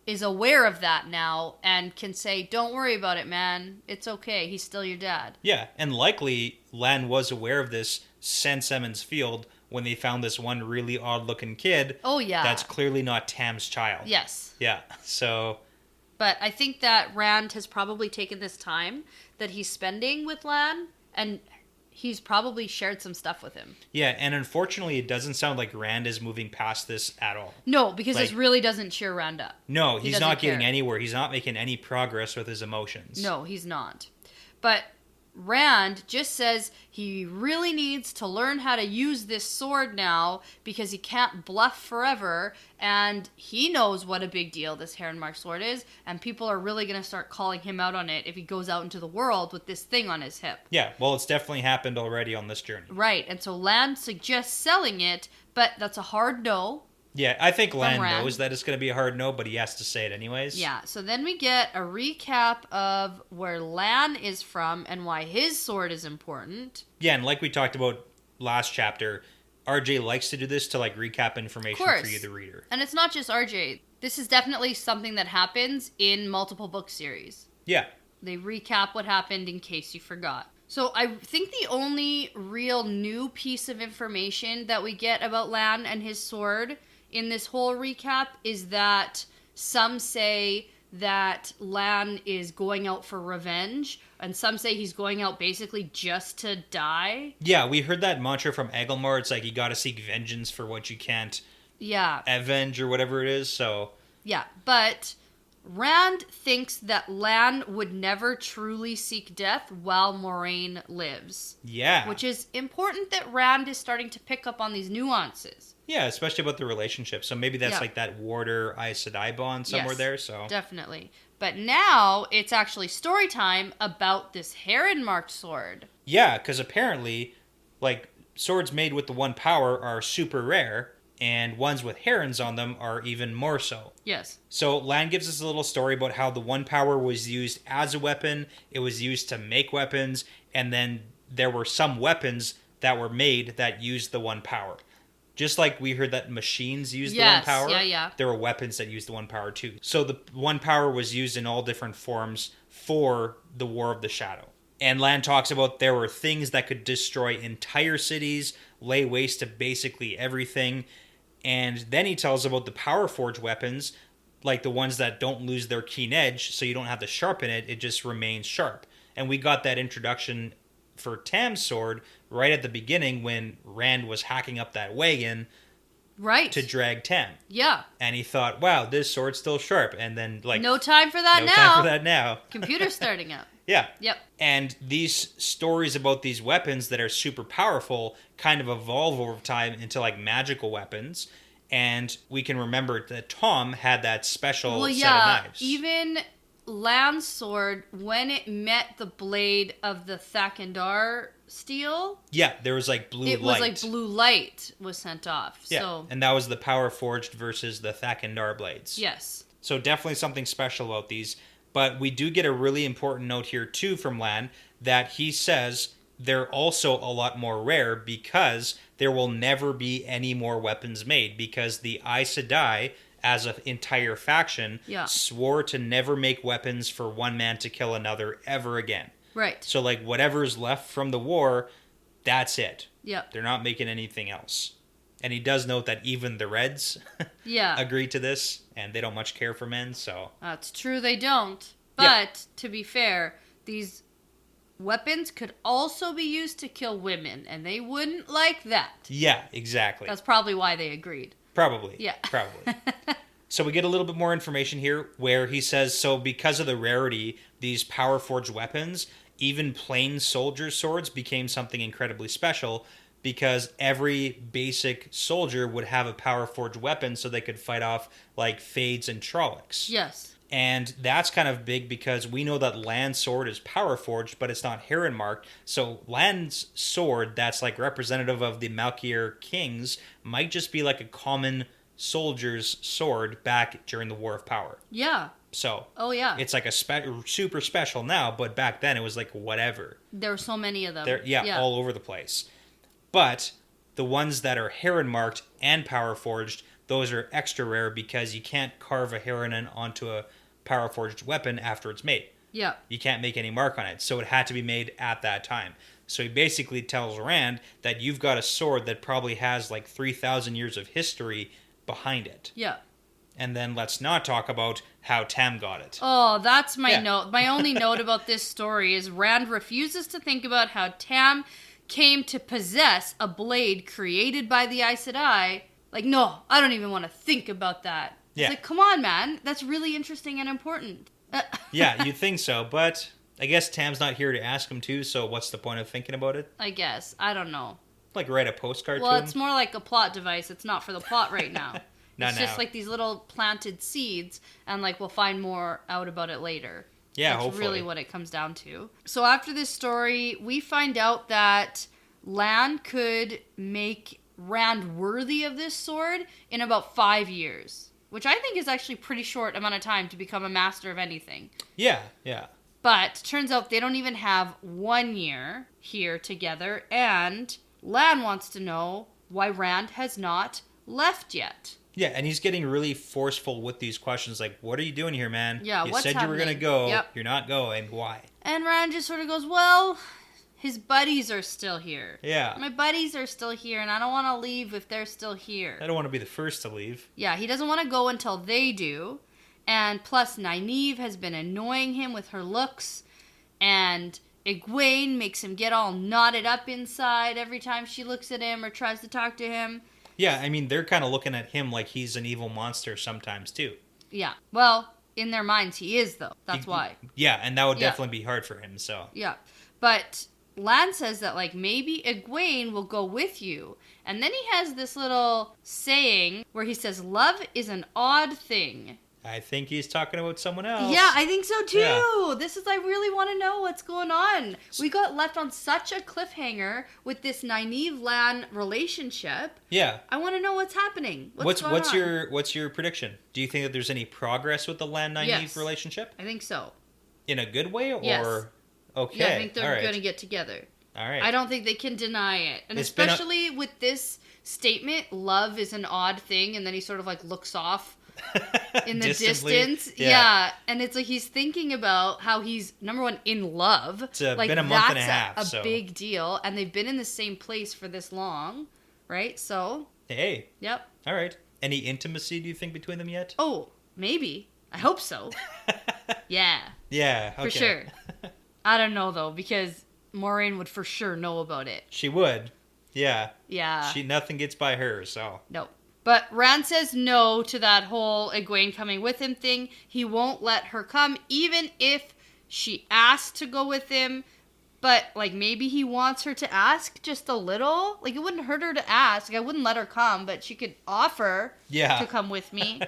S1: is aware of that now and can say, don't worry about it, man. It's okay. He's still your dad.
S2: Yeah, and likely Lan was aware of this since Emmons Field when they found this one really odd-looking kid.
S1: Oh, yeah.
S2: That's clearly not Tam's child.
S1: Yes.
S2: Yeah, so...
S1: But I think that Rand has probably taken this time that he's spending with Lan, and he's probably shared some stuff with him.
S2: Yeah, and unfortunately, it doesn't sound like Rand is moving past this at all.
S1: No, because this really doesn't cheer Rand up.
S2: No, he's not getting anywhere. He's not making any progress with his emotions.
S1: No, he's not. But Rand just says he really needs to learn how to use this sword now because he can't bluff forever, and he knows what a big deal this Heron-marked sword is, and people are really going to start calling him out on it if he goes out into the world with this thing on his hip.
S2: Yeah, well, it's definitely happened already on this journey.
S1: Right, and so Lan suggests selling it, but that's a hard no.
S2: Yeah, I think Lan knows that it's going to be a hard no, but he has to say it anyways.
S1: Yeah, so then we get a recap of where Lan is from and why his sword is important.
S2: Yeah, and like we talked about last chapter, RJ likes to do this to like recap information for you, the reader.
S1: And it's not just RJ. This is definitely something that happens in multiple book series.
S2: Yeah.
S1: They recap what happened in case you forgot. So I think the only real new piece of information that we get about Lan and his sword in this whole recap is that some say that Lan is going out for revenge, and some say he's going out basically just to die.
S2: Yeah, we heard that mantra from Egelmar. It's like you gotta seek vengeance for what you can't avenge or whatever it is, so...
S1: Yeah, but Rand thinks that Lan would never truly seek death while Moraine lives.
S2: Yeah.
S1: Which is important that Rand is starting to pick up on these nuances.
S2: Yeah, especially about the relationship. So maybe that's like that warder Aes Sedai bond somewhere there. So
S1: definitely. But now it's actually story time about this heron-marked sword.
S2: Yeah, because apparently, like, swords made with the one power are super rare, and ones with herons on them are even more so.
S1: Yes.
S2: So Lan gives us a little story about how the one power was used as a weapon, it was used to make weapons, and then there were some weapons that were made that used the one power. Just like we heard that machines use the one power, there were weapons that used the one power too. So the one power was used in all different forms for the War of the Shadow. And Lan talks about there were things that could destroy entire cities, lay waste to basically everything. And then he tells about the Power Forge weapons, like the ones that don't lose their keen edge, so you don't have to sharpen it, it just remains sharp. And we got that introduction for Tam's sword right at the beginning when Rand was hacking up that wagon to drag Tam.
S1: Yeah.
S2: And he thought, wow, this sword's still sharp. And then, like...
S1: No time for that now. Computer's starting up.
S2: Yeah.
S1: Yep.
S2: And these stories about these weapons that are super powerful kind of evolve over time into, like, magical weapons. And we can remember that Tom had that special set of knives.
S1: Even Lan's sword, when it met the blade of the Thakandar steel...
S2: Yeah, there was, like, blue light.
S1: It was, like, blue light was sent off.
S2: Yeah,
S1: so.
S2: And that was the Power Forged versus the Thakandar blades.
S1: Yes.
S2: So definitely something special about these. But we do get a really important note here, too, from Lan, that he says they're also a lot more rare because there will never be any more weapons made, because the Aes Sedai, as an entire faction, swore to never make weapons for one man to kill another ever again.
S1: Right.
S2: So, like, whatever's left from the war, that's it.
S1: Yep.
S2: They're not making anything else. And he does note that even the Reds agree to this, and they don't much care for men, so...
S1: That's true, they don't. But, to be fair, these weapons could also be used to kill women, and they wouldn't like that.
S2: Yeah, exactly.
S1: That's probably why they agreed.
S2: Probably.
S1: Yeah.
S2: Probably. So we get a little bit more information here, where he says, so because of the rarity, these Power Forged weapons, even plain soldier swords became something incredibly special, because every basic soldier would have a Power Forged weapon so they could fight off, like, Fades and Trollocs.
S1: Yes.
S2: And that's kind of big because we know that Lan's sword is Power Forged, but it's not Heron marked. So Lan's sword, that's, like, representative of the Malkier kings, might just be like a common soldier's sword back during the War of Power.
S1: Yeah.
S2: So.
S1: Oh, yeah.
S2: It's like a super special now, but back then it was like whatever.
S1: There were so many of them.
S2: All over the place. But the ones that are Heron marked and Power Forged, those are extra rare because you can't carve a Heron onto a Power Forged weapon after it's made.
S1: Yeah.
S2: You can't make any mark on it, so it had to be made at that time. So he basically tells Rand that you've got a sword that probably has like 3,000 years of history behind it.
S1: Yeah.
S2: And then let's not talk about how Tam got it.
S1: Oh, that's my note. My only note about this story is Rand refuses to think about how Tam came to possess a blade created by the Aes Sedai. Like, no, I don't even want to think about that.
S2: Yeah.
S1: It's like, come on, man. That's really interesting and important.
S2: Yeah, you'd think so, but I guess Tam's not here to ask him to, so what's the point of thinking about it?
S1: I guess. I don't know.
S2: Like write a postcard to him?
S1: Well, it's more like a plot device. It's not for the plot right now.
S2: Not
S1: it's
S2: now.
S1: just like these little planted seeds, and like we'll find more out about it later.
S2: Yeah,
S1: That's
S2: hopefully.
S1: really what it comes down to. So after this story, we find out that Lan could make Rand worthy of this sword in about 5 years, which I think is actually pretty short amount of time to become a master of anything.
S2: Yeah, yeah.
S1: But turns out they don't even have 1 year here together, and Lan wants to know why Rand has not left yet.
S2: Yeah, and he's getting really forceful with these questions, like, what are you doing here, man?
S1: Yeah,
S2: you
S1: what's
S2: said
S1: happening?
S2: You were going to go,
S1: Yep.
S2: You're not going, why?
S1: And Rand just sort of goes, well, his buddies are still here.
S2: Yeah.
S1: My buddies are still here, and I don't want to leave if they're still here.
S2: I don't want to be the first to leave.
S1: Yeah, he doesn't want to go until they do. And plus, Nynaeve has been annoying him with her looks. And Egwene makes him get all knotted up inside every time she looks at him or tries to talk to him.
S2: Yeah, I mean, they're kind of looking at him like he's an evil monster sometimes, too.
S1: Yeah. Well, in their minds, he is, though. That's why.
S2: Yeah, and that would definitely be hard for him, so.
S1: Yeah. But Lan says that, like, maybe Egwene will go with you. And then he has this little saying where he says, love is an odd thing.
S2: I think he's talking about someone else.
S1: Yeah, I think so too.
S2: Yeah.
S1: I really want to know what's going on. We got left on such a cliffhanger with this Nynaeve-Lan relationship.
S2: Yeah.
S1: I want to know what's happening. What's going on?
S2: What's your prediction? Do you think that there's any progress with the Lan-Nynaeve relationship?
S1: I think so.
S2: In a good way, or
S1: yes.
S2: Okay?
S1: Yeah, I think they're going to get together.
S2: All right.
S1: I don't think they can deny it, and especially with this statement, "Love is an odd thing," and then he sort of like looks off. In the distance. Yeah. And it's like he's thinking about how he's, number one, in love.
S2: It's been a month and a half.
S1: That's a big deal. And they've been in the same place for this long, right? So.
S2: Hey.
S1: Yep.
S2: All right. Any intimacy, do you think, between them yet?
S1: Oh, maybe. I hope so. Yeah.
S2: Yeah. Okay.
S1: For sure. I don't know, though, because Moiraine would for sure know about it.
S2: She would. Yeah.
S1: Yeah.
S2: Nothing gets by her, so.
S1: No. But Rand says no to that whole Egwene coming with him thing. He won't let her come, even if she asks to go with him. But, like, maybe he wants her to ask just a little. Like, it wouldn't hurt her to ask. Like, I wouldn't let her come, but she could offer to come with me.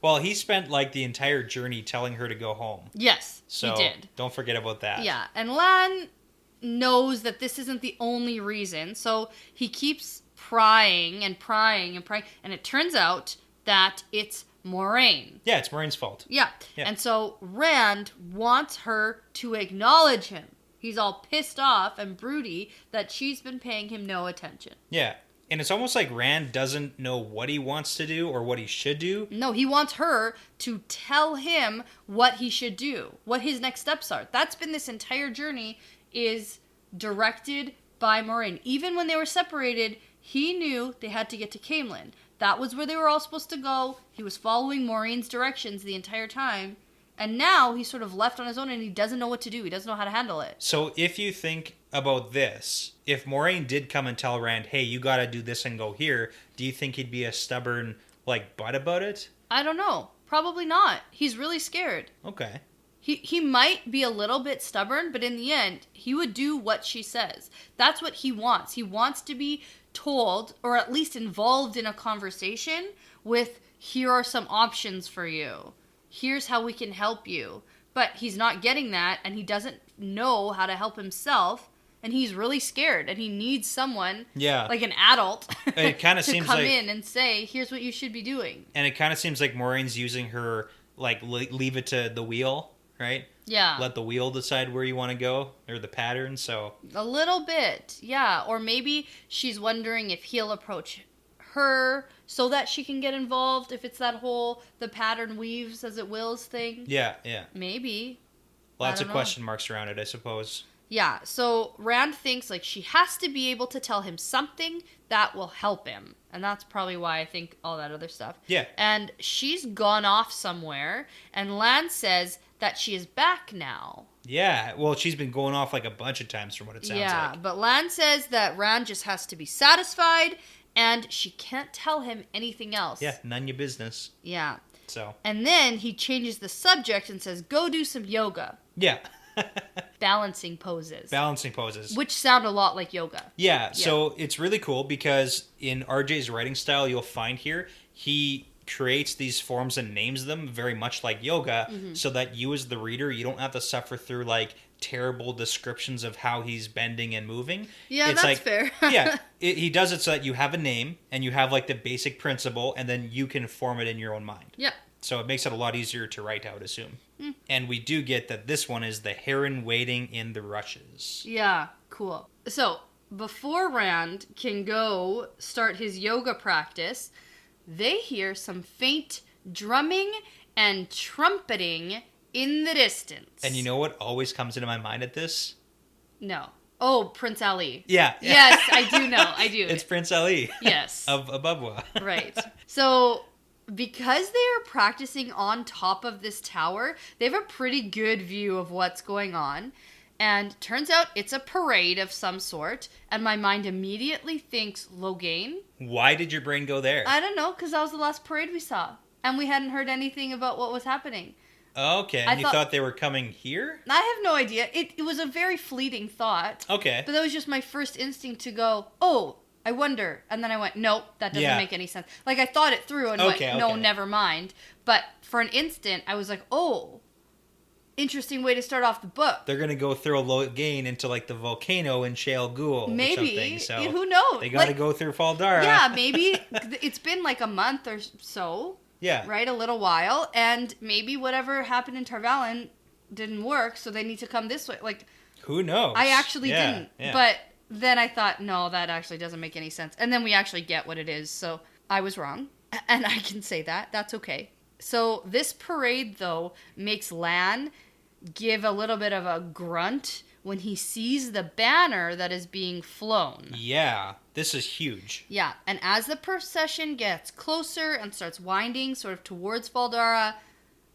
S2: Well, he spent, like, the entire journey telling her to go home.
S1: Yes,
S2: so
S1: he did.
S2: Don't forget about that.
S1: Yeah, and Lan knows that this isn't the only reason, so he keeps prying, and it turns out that it's Moiraine.
S2: Yeah, it's Moraine's fault.
S1: Yeah. And so Rand wants her to acknowledge him. He's all pissed off and broody that she's been paying him no attention.
S2: Yeah, and it's almost like Rand doesn't know what he wants to do or what he should do.
S1: No, he wants her to tell him what he should do, what his next steps are. That's been this entire journey, is directed by Moiraine. Even when they were separated, he knew they had to get to Caemlyn. That was where they were all supposed to go. He was following Maureen's directions the entire time. And now he's sort of left on his own and he doesn't know what to do. He doesn't know how to handle it.
S2: So if you think about this, if Moiraine did come and tell Rand, hey, you gotta do this and go here, do you think he'd be a stubborn, like, butt about it?
S1: I don't know. Probably not. He's really scared.
S2: Okay.
S1: He might be a little bit stubborn, but in the end, he would do what she says. That's what he wants. He wants to be told, or at least involved in a conversation with, here are some options for you. Here's how we can help you. But he's not getting that, and he doesn't know how to help himself, and he's really scared, and he needs someone, like an adult,
S2: it kind of
S1: to
S2: seems
S1: come
S2: like,
S1: in and say, here's what you should be doing.
S2: And it kind of seems like Maureen's using her, like, leave it to the wheel, right?
S1: Yeah.
S2: Let the wheel decide where you want to go, or the pattern, so.
S1: A little bit, yeah. Or maybe she's wondering if he'll approach her so that she can get involved, if it's that whole the pattern weaves as it wills thing.
S2: Yeah.
S1: Maybe.
S2: Lots of question marks around it, I suppose.
S1: Yeah, so Rand thinks like she has to be able to tell him something that will help him. And that's probably why I think all that other stuff.
S2: Yeah.
S1: And she's gone off somewhere, and Lan says that she is back now.
S2: Yeah, well, she's been going off like a bunch of times from what it sounds like.
S1: Yeah, but Lan says that Rand just has to be satisfied, and she can't tell him anything else.
S2: Yeah, none your business.
S1: Yeah.
S2: So.
S1: And then he changes the subject and says, go do some yoga.
S2: Yeah.
S1: Balancing poses. Which sound a lot like yoga.
S2: Yeah, so it's really cool because in RJ's writing style, you'll find here, he creates these forms and names them very much like yoga, so that you as the reader, you don't have to suffer through like terrible descriptions of how he's bending and moving.
S1: Yeah,
S2: it's
S1: that's fair.
S2: He does it so that you have a name and you have like the basic principle and then you can form it in your own mind.
S1: Yeah.
S2: So it makes it a lot easier to write, I would assume. And we do get that this one is the heron waiting in the rushes.
S1: Yeah, cool. So before Rand can go start his yoga practice, they hear some faint drumming and trumpeting in the distance.
S2: And you know what always comes into my mind at this?
S1: No. Oh, Prince Ali.
S2: Yeah.
S1: Yes, I do know. I do.
S2: It's Prince Ali.
S1: Yes.
S2: Of Abubwa.
S1: Right. So because they are practicing on top of this tower, they have a pretty good view of what's going on. And turns out it's a parade of some sort. And my mind immediately thinks Loghain.
S2: Why did your brain go there?
S1: I don't know, because that was the last parade we saw. And we hadn't heard anything about what was happening.
S2: Okay, and you thought they were coming here?
S1: I have no idea. It was a very fleeting thought.
S2: Okay.
S1: But that was just my first instinct to go, oh, I wonder. And then I went, nope, that doesn't make any sense. Like, I thought it through and went, no, never mind. But for an instant, I was like, oh, interesting way to start off the book.
S2: They're going to go throw Loghain into, like, the volcano in Shale Ghul or something. So
S1: who knows?
S2: They got to go through Faldara.
S1: Yeah, maybe it's been like a month or so.
S2: Yeah.
S1: Right? A little while. And maybe whatever happened in Tar Valon didn't work, so they need to come this way. Like,
S2: who knows?
S1: I actually didn't. Yeah. But then I thought, no, that actually doesn't make any sense. And then we actually get what it is. So I was wrong. And I can say that. That's okay. So this parade, though, makes Lan give a little bit of a grunt when he sees the banner that is being flown.
S2: Yeah, this is huge.
S1: Yeah, and as the procession gets closer and starts winding sort of towards Faldara,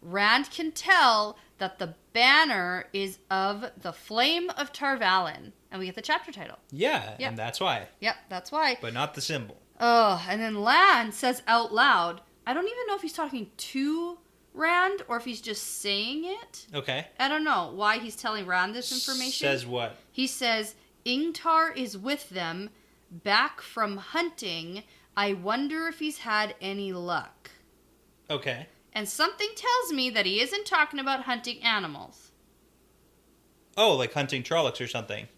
S1: Rand can tell that the banner is of the Flame of Tar Valon. And we get the chapter title.
S2: Yeah, and that's why.
S1: Yep, that's why.
S2: But not the symbol.
S1: Oh, and then Lan says out loud, I don't even know if he's talking to Rand or if he's just saying it.
S2: Okay.
S1: I don't know why he's telling Rand this information.
S2: Says what?
S1: He says, Ingtar is with them, back from hunting. I wonder if he's had any luck.
S2: Okay.
S1: And something tells me that he isn't talking about hunting animals.
S2: Oh, like hunting Trollocs or something.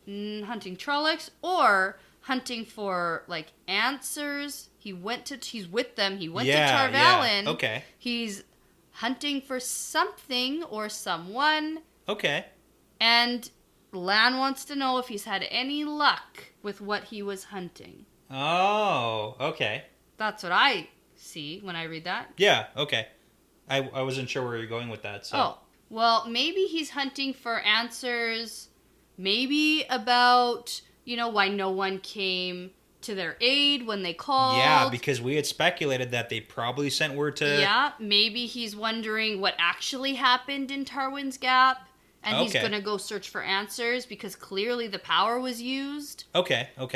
S1: Hunting Trollocs or hunting for, like, answers. He's with them. He went to Tar Valon.
S2: Yeah. Okay.
S1: He's hunting for something or someone.
S2: Okay.
S1: And Lan wants to know if he's had any luck with what he was hunting.
S2: Oh, okay.
S1: That's what I see when I read that.
S2: Yeah, okay. I wasn't sure where you're going with that, so.
S1: Oh, well, maybe he's hunting for answers, maybe about, why no one came to their aid when they called.
S2: Yeah, because we had speculated that they probably sent word to...
S1: Yeah, maybe he's wondering what actually happened in Tarwin's Gap, and he's going to go search for answers, because clearly the power was used.
S2: Okay.
S1: In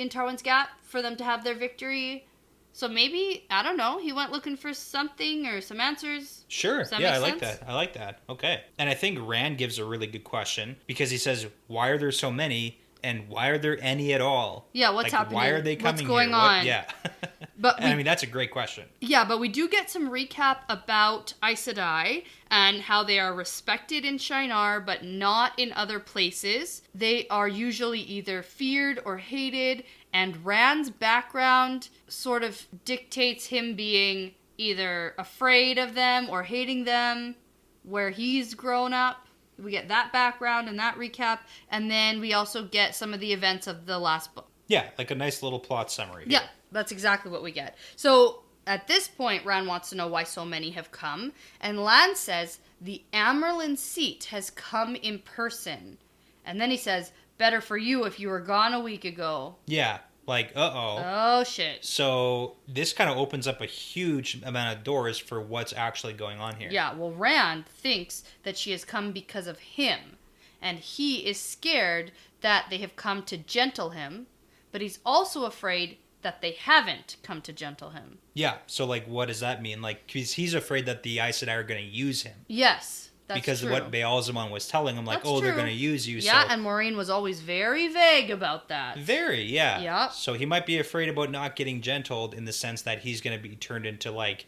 S1: Tarwin's Gap for them to have their victory. So maybe, I don't know, he went looking for something or some answers.
S2: Sure.
S1: Does that
S2: yeah,
S1: make
S2: sense? I like that. Okay. And I think Rand gives a really good question, because he says, why are there so many, and why are there any at all?
S1: Yeah, what's happening?
S2: Why are they coming
S1: What's going
S2: here?
S1: on?
S2: Yeah.
S1: But
S2: I mean, that's a great question.
S1: Yeah, but we do get some recap about Aes Sedai and how they are respected in Shinar, but not in other places. They are usually either feared or hated, and Rand's background sort of dictates him being either afraid of them or hating them, where he's grown up. We get that background and that recap, and then we also get some of the events of the last book.
S2: Yeah, like a nice little plot summary.
S1: Yeah, that's exactly what we get. So at this point, Rand wants to know why so many have come, and Lan says the Amerlin seat has come in person. And then he says, better for you if you were gone a week ago.
S2: Yeah, like, uh-oh.
S1: Oh, shit.
S2: So this kind of opens up a huge amount of doors for what's actually going on here.
S1: Yeah, well, Rand thinks that she has come because of him, and he is scared that they have come to gentle him, but he's also afraid that they haven't come to gentle him.
S2: Yeah, so, like, what does that mean? Like, he's afraid that the Aes Sedai are going to use him.
S1: Yes, that's
S2: because
S1: true.
S2: Because of what Baalzamon was telling him, like,
S1: that's
S2: they're going to use you.
S1: Yeah,
S2: so.
S1: And Maureen was always very vague about that.
S2: Very, yeah.
S1: Yeah.
S2: So he might be afraid about not getting gentled in the sense that he's going to be turned into, like...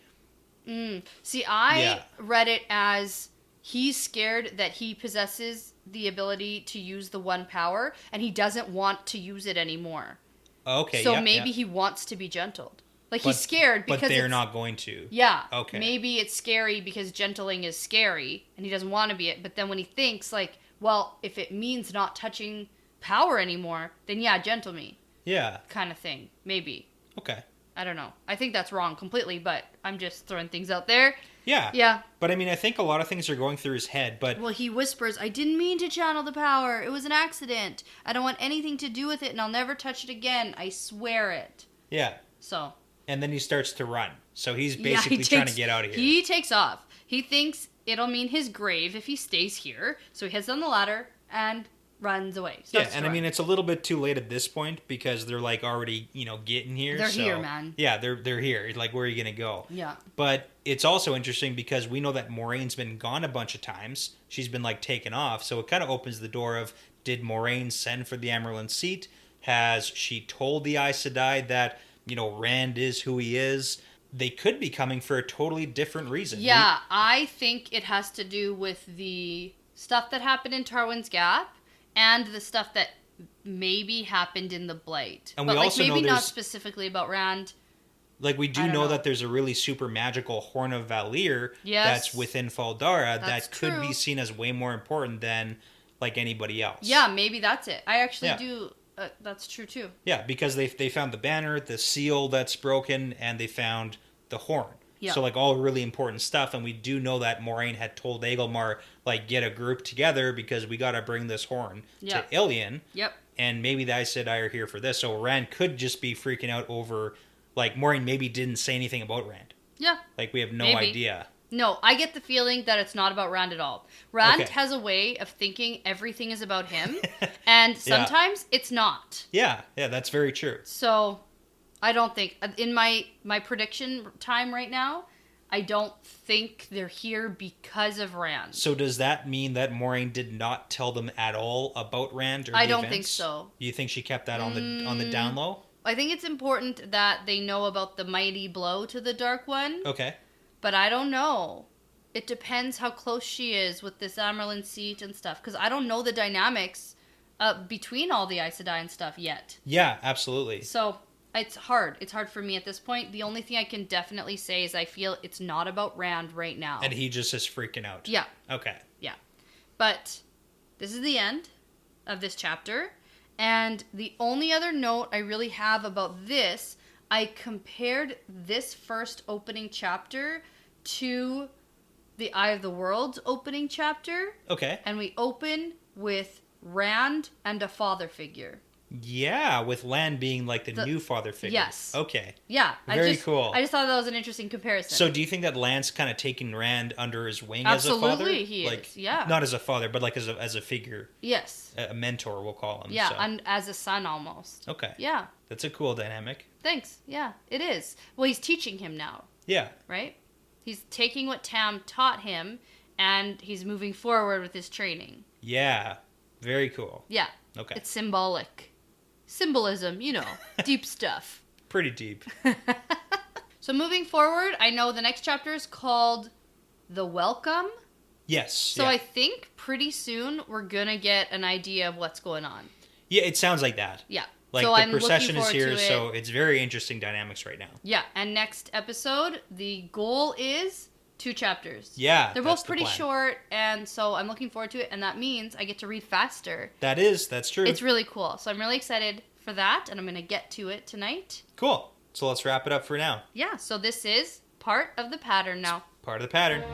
S1: See, I read it as he's scared that he possesses the ability to use the one power, and he doesn't want to use it anymore.
S2: Okay,
S1: so maybe he wants to be gentled. Like, he's scared because
S2: but they're not going to.
S1: Yeah.
S2: Okay.
S1: Maybe it's scary because gentling is scary, and he doesn't want to be it. But then when he thinks, like, well, if it means not touching power anymore, then yeah, gentle me.
S2: Yeah.
S1: Kind of thing. Maybe.
S2: Okay.
S1: I don't know. I think that's wrong completely, but I'm just throwing things out there.
S2: Yeah.
S1: Yeah.
S2: But I mean, I think a lot of things are going through his head, but...
S1: Well, he whispers, I didn't mean to channel the power. It was an accident. I don't want anything to do with it, and I'll never touch it again. I swear it.
S2: Yeah.
S1: So...
S2: And then he starts to run. So he's basically trying to get out of here.
S1: He takes off. He thinks it'll mean his grave if he stays here. So he heads down the ladder and runs away.
S2: And I mean, it's a little bit too late at this point because they're like already, getting here.
S1: They're here, man.
S2: Yeah, they're here. Like, where are you going to go?
S1: Yeah.
S2: But it's also interesting because we know that Moraine's been gone a bunch of times. She's been like taken off. So it kind of opens the door of, did Moraine send for the Amaryllis seat? Has she told the Aes Sedai that, Rand is who he is? They could be coming for a totally different reason.
S1: Yeah, I think it has to do with the stuff that happened in Tarwin's Gap and the stuff that maybe happened in the Blight.
S2: And
S1: but
S2: we also
S1: maybe
S2: know
S1: not specifically about Rand.
S2: Like, we do know that there's a really super magical Horn of Valir that's within Faldara that could be seen as way more important than, like, anybody else.
S1: Yeah, maybe that's it. I actually do... that's true, too.
S2: Yeah, because they found the banner, the seal that's broken, and they found the horn. Yeah. So, like, all really important stuff, and we do know that Moraine had told Agelmar, like, get a group together because we got to bring this horn to Ilion.
S1: Yep.
S2: And maybe the Aes Sedai are here for this. So Rand could just be freaking out over, like, Moraine maybe didn't say anything about Rand.
S1: Yeah.
S2: Like, we have no idea.
S1: No, I get the feeling that it's not about Rand at all. Rand has a way of thinking everything is about him, and sometimes it's not.
S2: Yeah, that's very true.
S1: So, I don't think, in my prediction time right now, I don't think they're here because of Rand.
S2: So does that mean that Moraine did not tell them at all about Rand or
S1: I
S2: the
S1: don't
S2: events?
S1: think so.
S2: You think she kept that on the down low?
S1: I think it's important that they know about the mighty blow to the Dark One.
S2: Okay.
S1: But I don't know. It depends how close she is with this Amaryllis seat and stuff. Because I don't know the dynamics between all the Aes Sedai and stuff yet.
S2: Yeah, absolutely.
S1: So, it's hard. It's hard for me at this point. The only thing I can definitely say is I feel it's not about Rand right now.
S2: And he just is freaking out.
S1: Yeah.
S2: Okay.
S1: Yeah. But this is the end of this chapter. And the only other note I really have about this, I compared this first opening chapter to the Eye of the World's opening chapter.
S2: Okay.
S1: And we open with Rand and a father figure.
S2: Yeah, with Lan being like the new father figure.
S1: Yes.
S2: Okay.
S1: Yeah.
S2: Very cool.
S1: I just thought that was an interesting comparison.
S2: So do you think that Lan's kind of taking Rand under his wing as a father?
S1: Absolutely, he is. Yeah.
S2: Not as a father, but like as a figure.
S1: Yes.
S2: A mentor, we'll call him.
S1: Yeah,
S2: so.
S1: and as a son almost.
S2: Okay.
S1: Yeah.
S2: That's a cool dynamic.
S1: Thanks. Yeah, it is. Well, he's teaching him now.
S2: Yeah.
S1: Right? He's taking what Tam taught him, and he's moving forward with his training.
S2: Yeah. Very cool.
S1: Yeah.
S2: Okay.
S1: It's symbolic. Symbolism, deep stuff.
S2: Pretty deep.
S1: So moving forward, I know the next chapter is called The Welcome.
S2: Yes.
S1: So I think pretty soon we're going to get an idea of what's going on.
S2: Yeah, it sounds like that.
S1: Yeah.
S2: Like
S1: so
S2: the procession is here, so it's very interesting dynamics right now.
S1: Yeah, and next episode, the goal is 2 chapters.
S2: Yeah,
S1: they're both pretty short, and so I'm looking forward to it, and that means I get to read faster.
S2: That's true.
S1: It's really cool, so I'm really excited for that, and I'm going to get to it tonight.
S2: Cool. So let's wrap it up for now.
S1: Yeah, so this is part of the pattern now.
S2: Part of the pattern.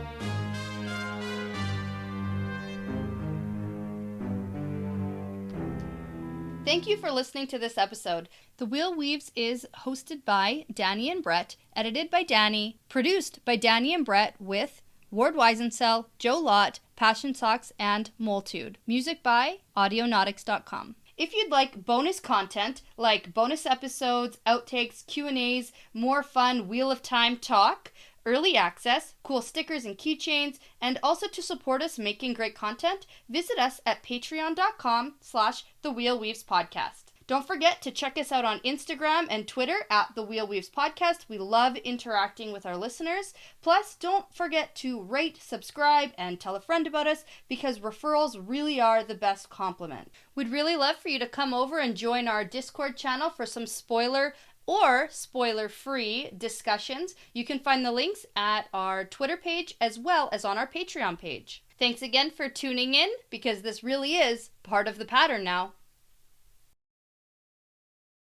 S1: Thank you for listening to this episode. The Wheel Weaves is hosted by Dani and Brett, edited by Dani, produced by Dani and Brett with Ward Weisensell, Joe Lott, Passion Socks, and Multude. Music by Audionautics.com. If you'd like bonus content, like bonus episodes, outtakes, Q&As, more fun Wheel of Time talk, early access, cool stickers and keychains, and also to support us making great content, visit us at patreon.com/thewheelweavespodcast. Don't forget to check us out on Instagram and Twitter at The Wheel Weaves Podcast. We love interacting with our listeners. Plus, don't forget to rate, subscribe, and tell a friend about us because referrals really are the best compliment. We'd really love for you to come over and join our Discord channel for some spoiler or spoiler-free discussions. You can find the links at our Twitter page as well as on our Patreon page. Thanks again for tuning in because this really is part of the pattern now.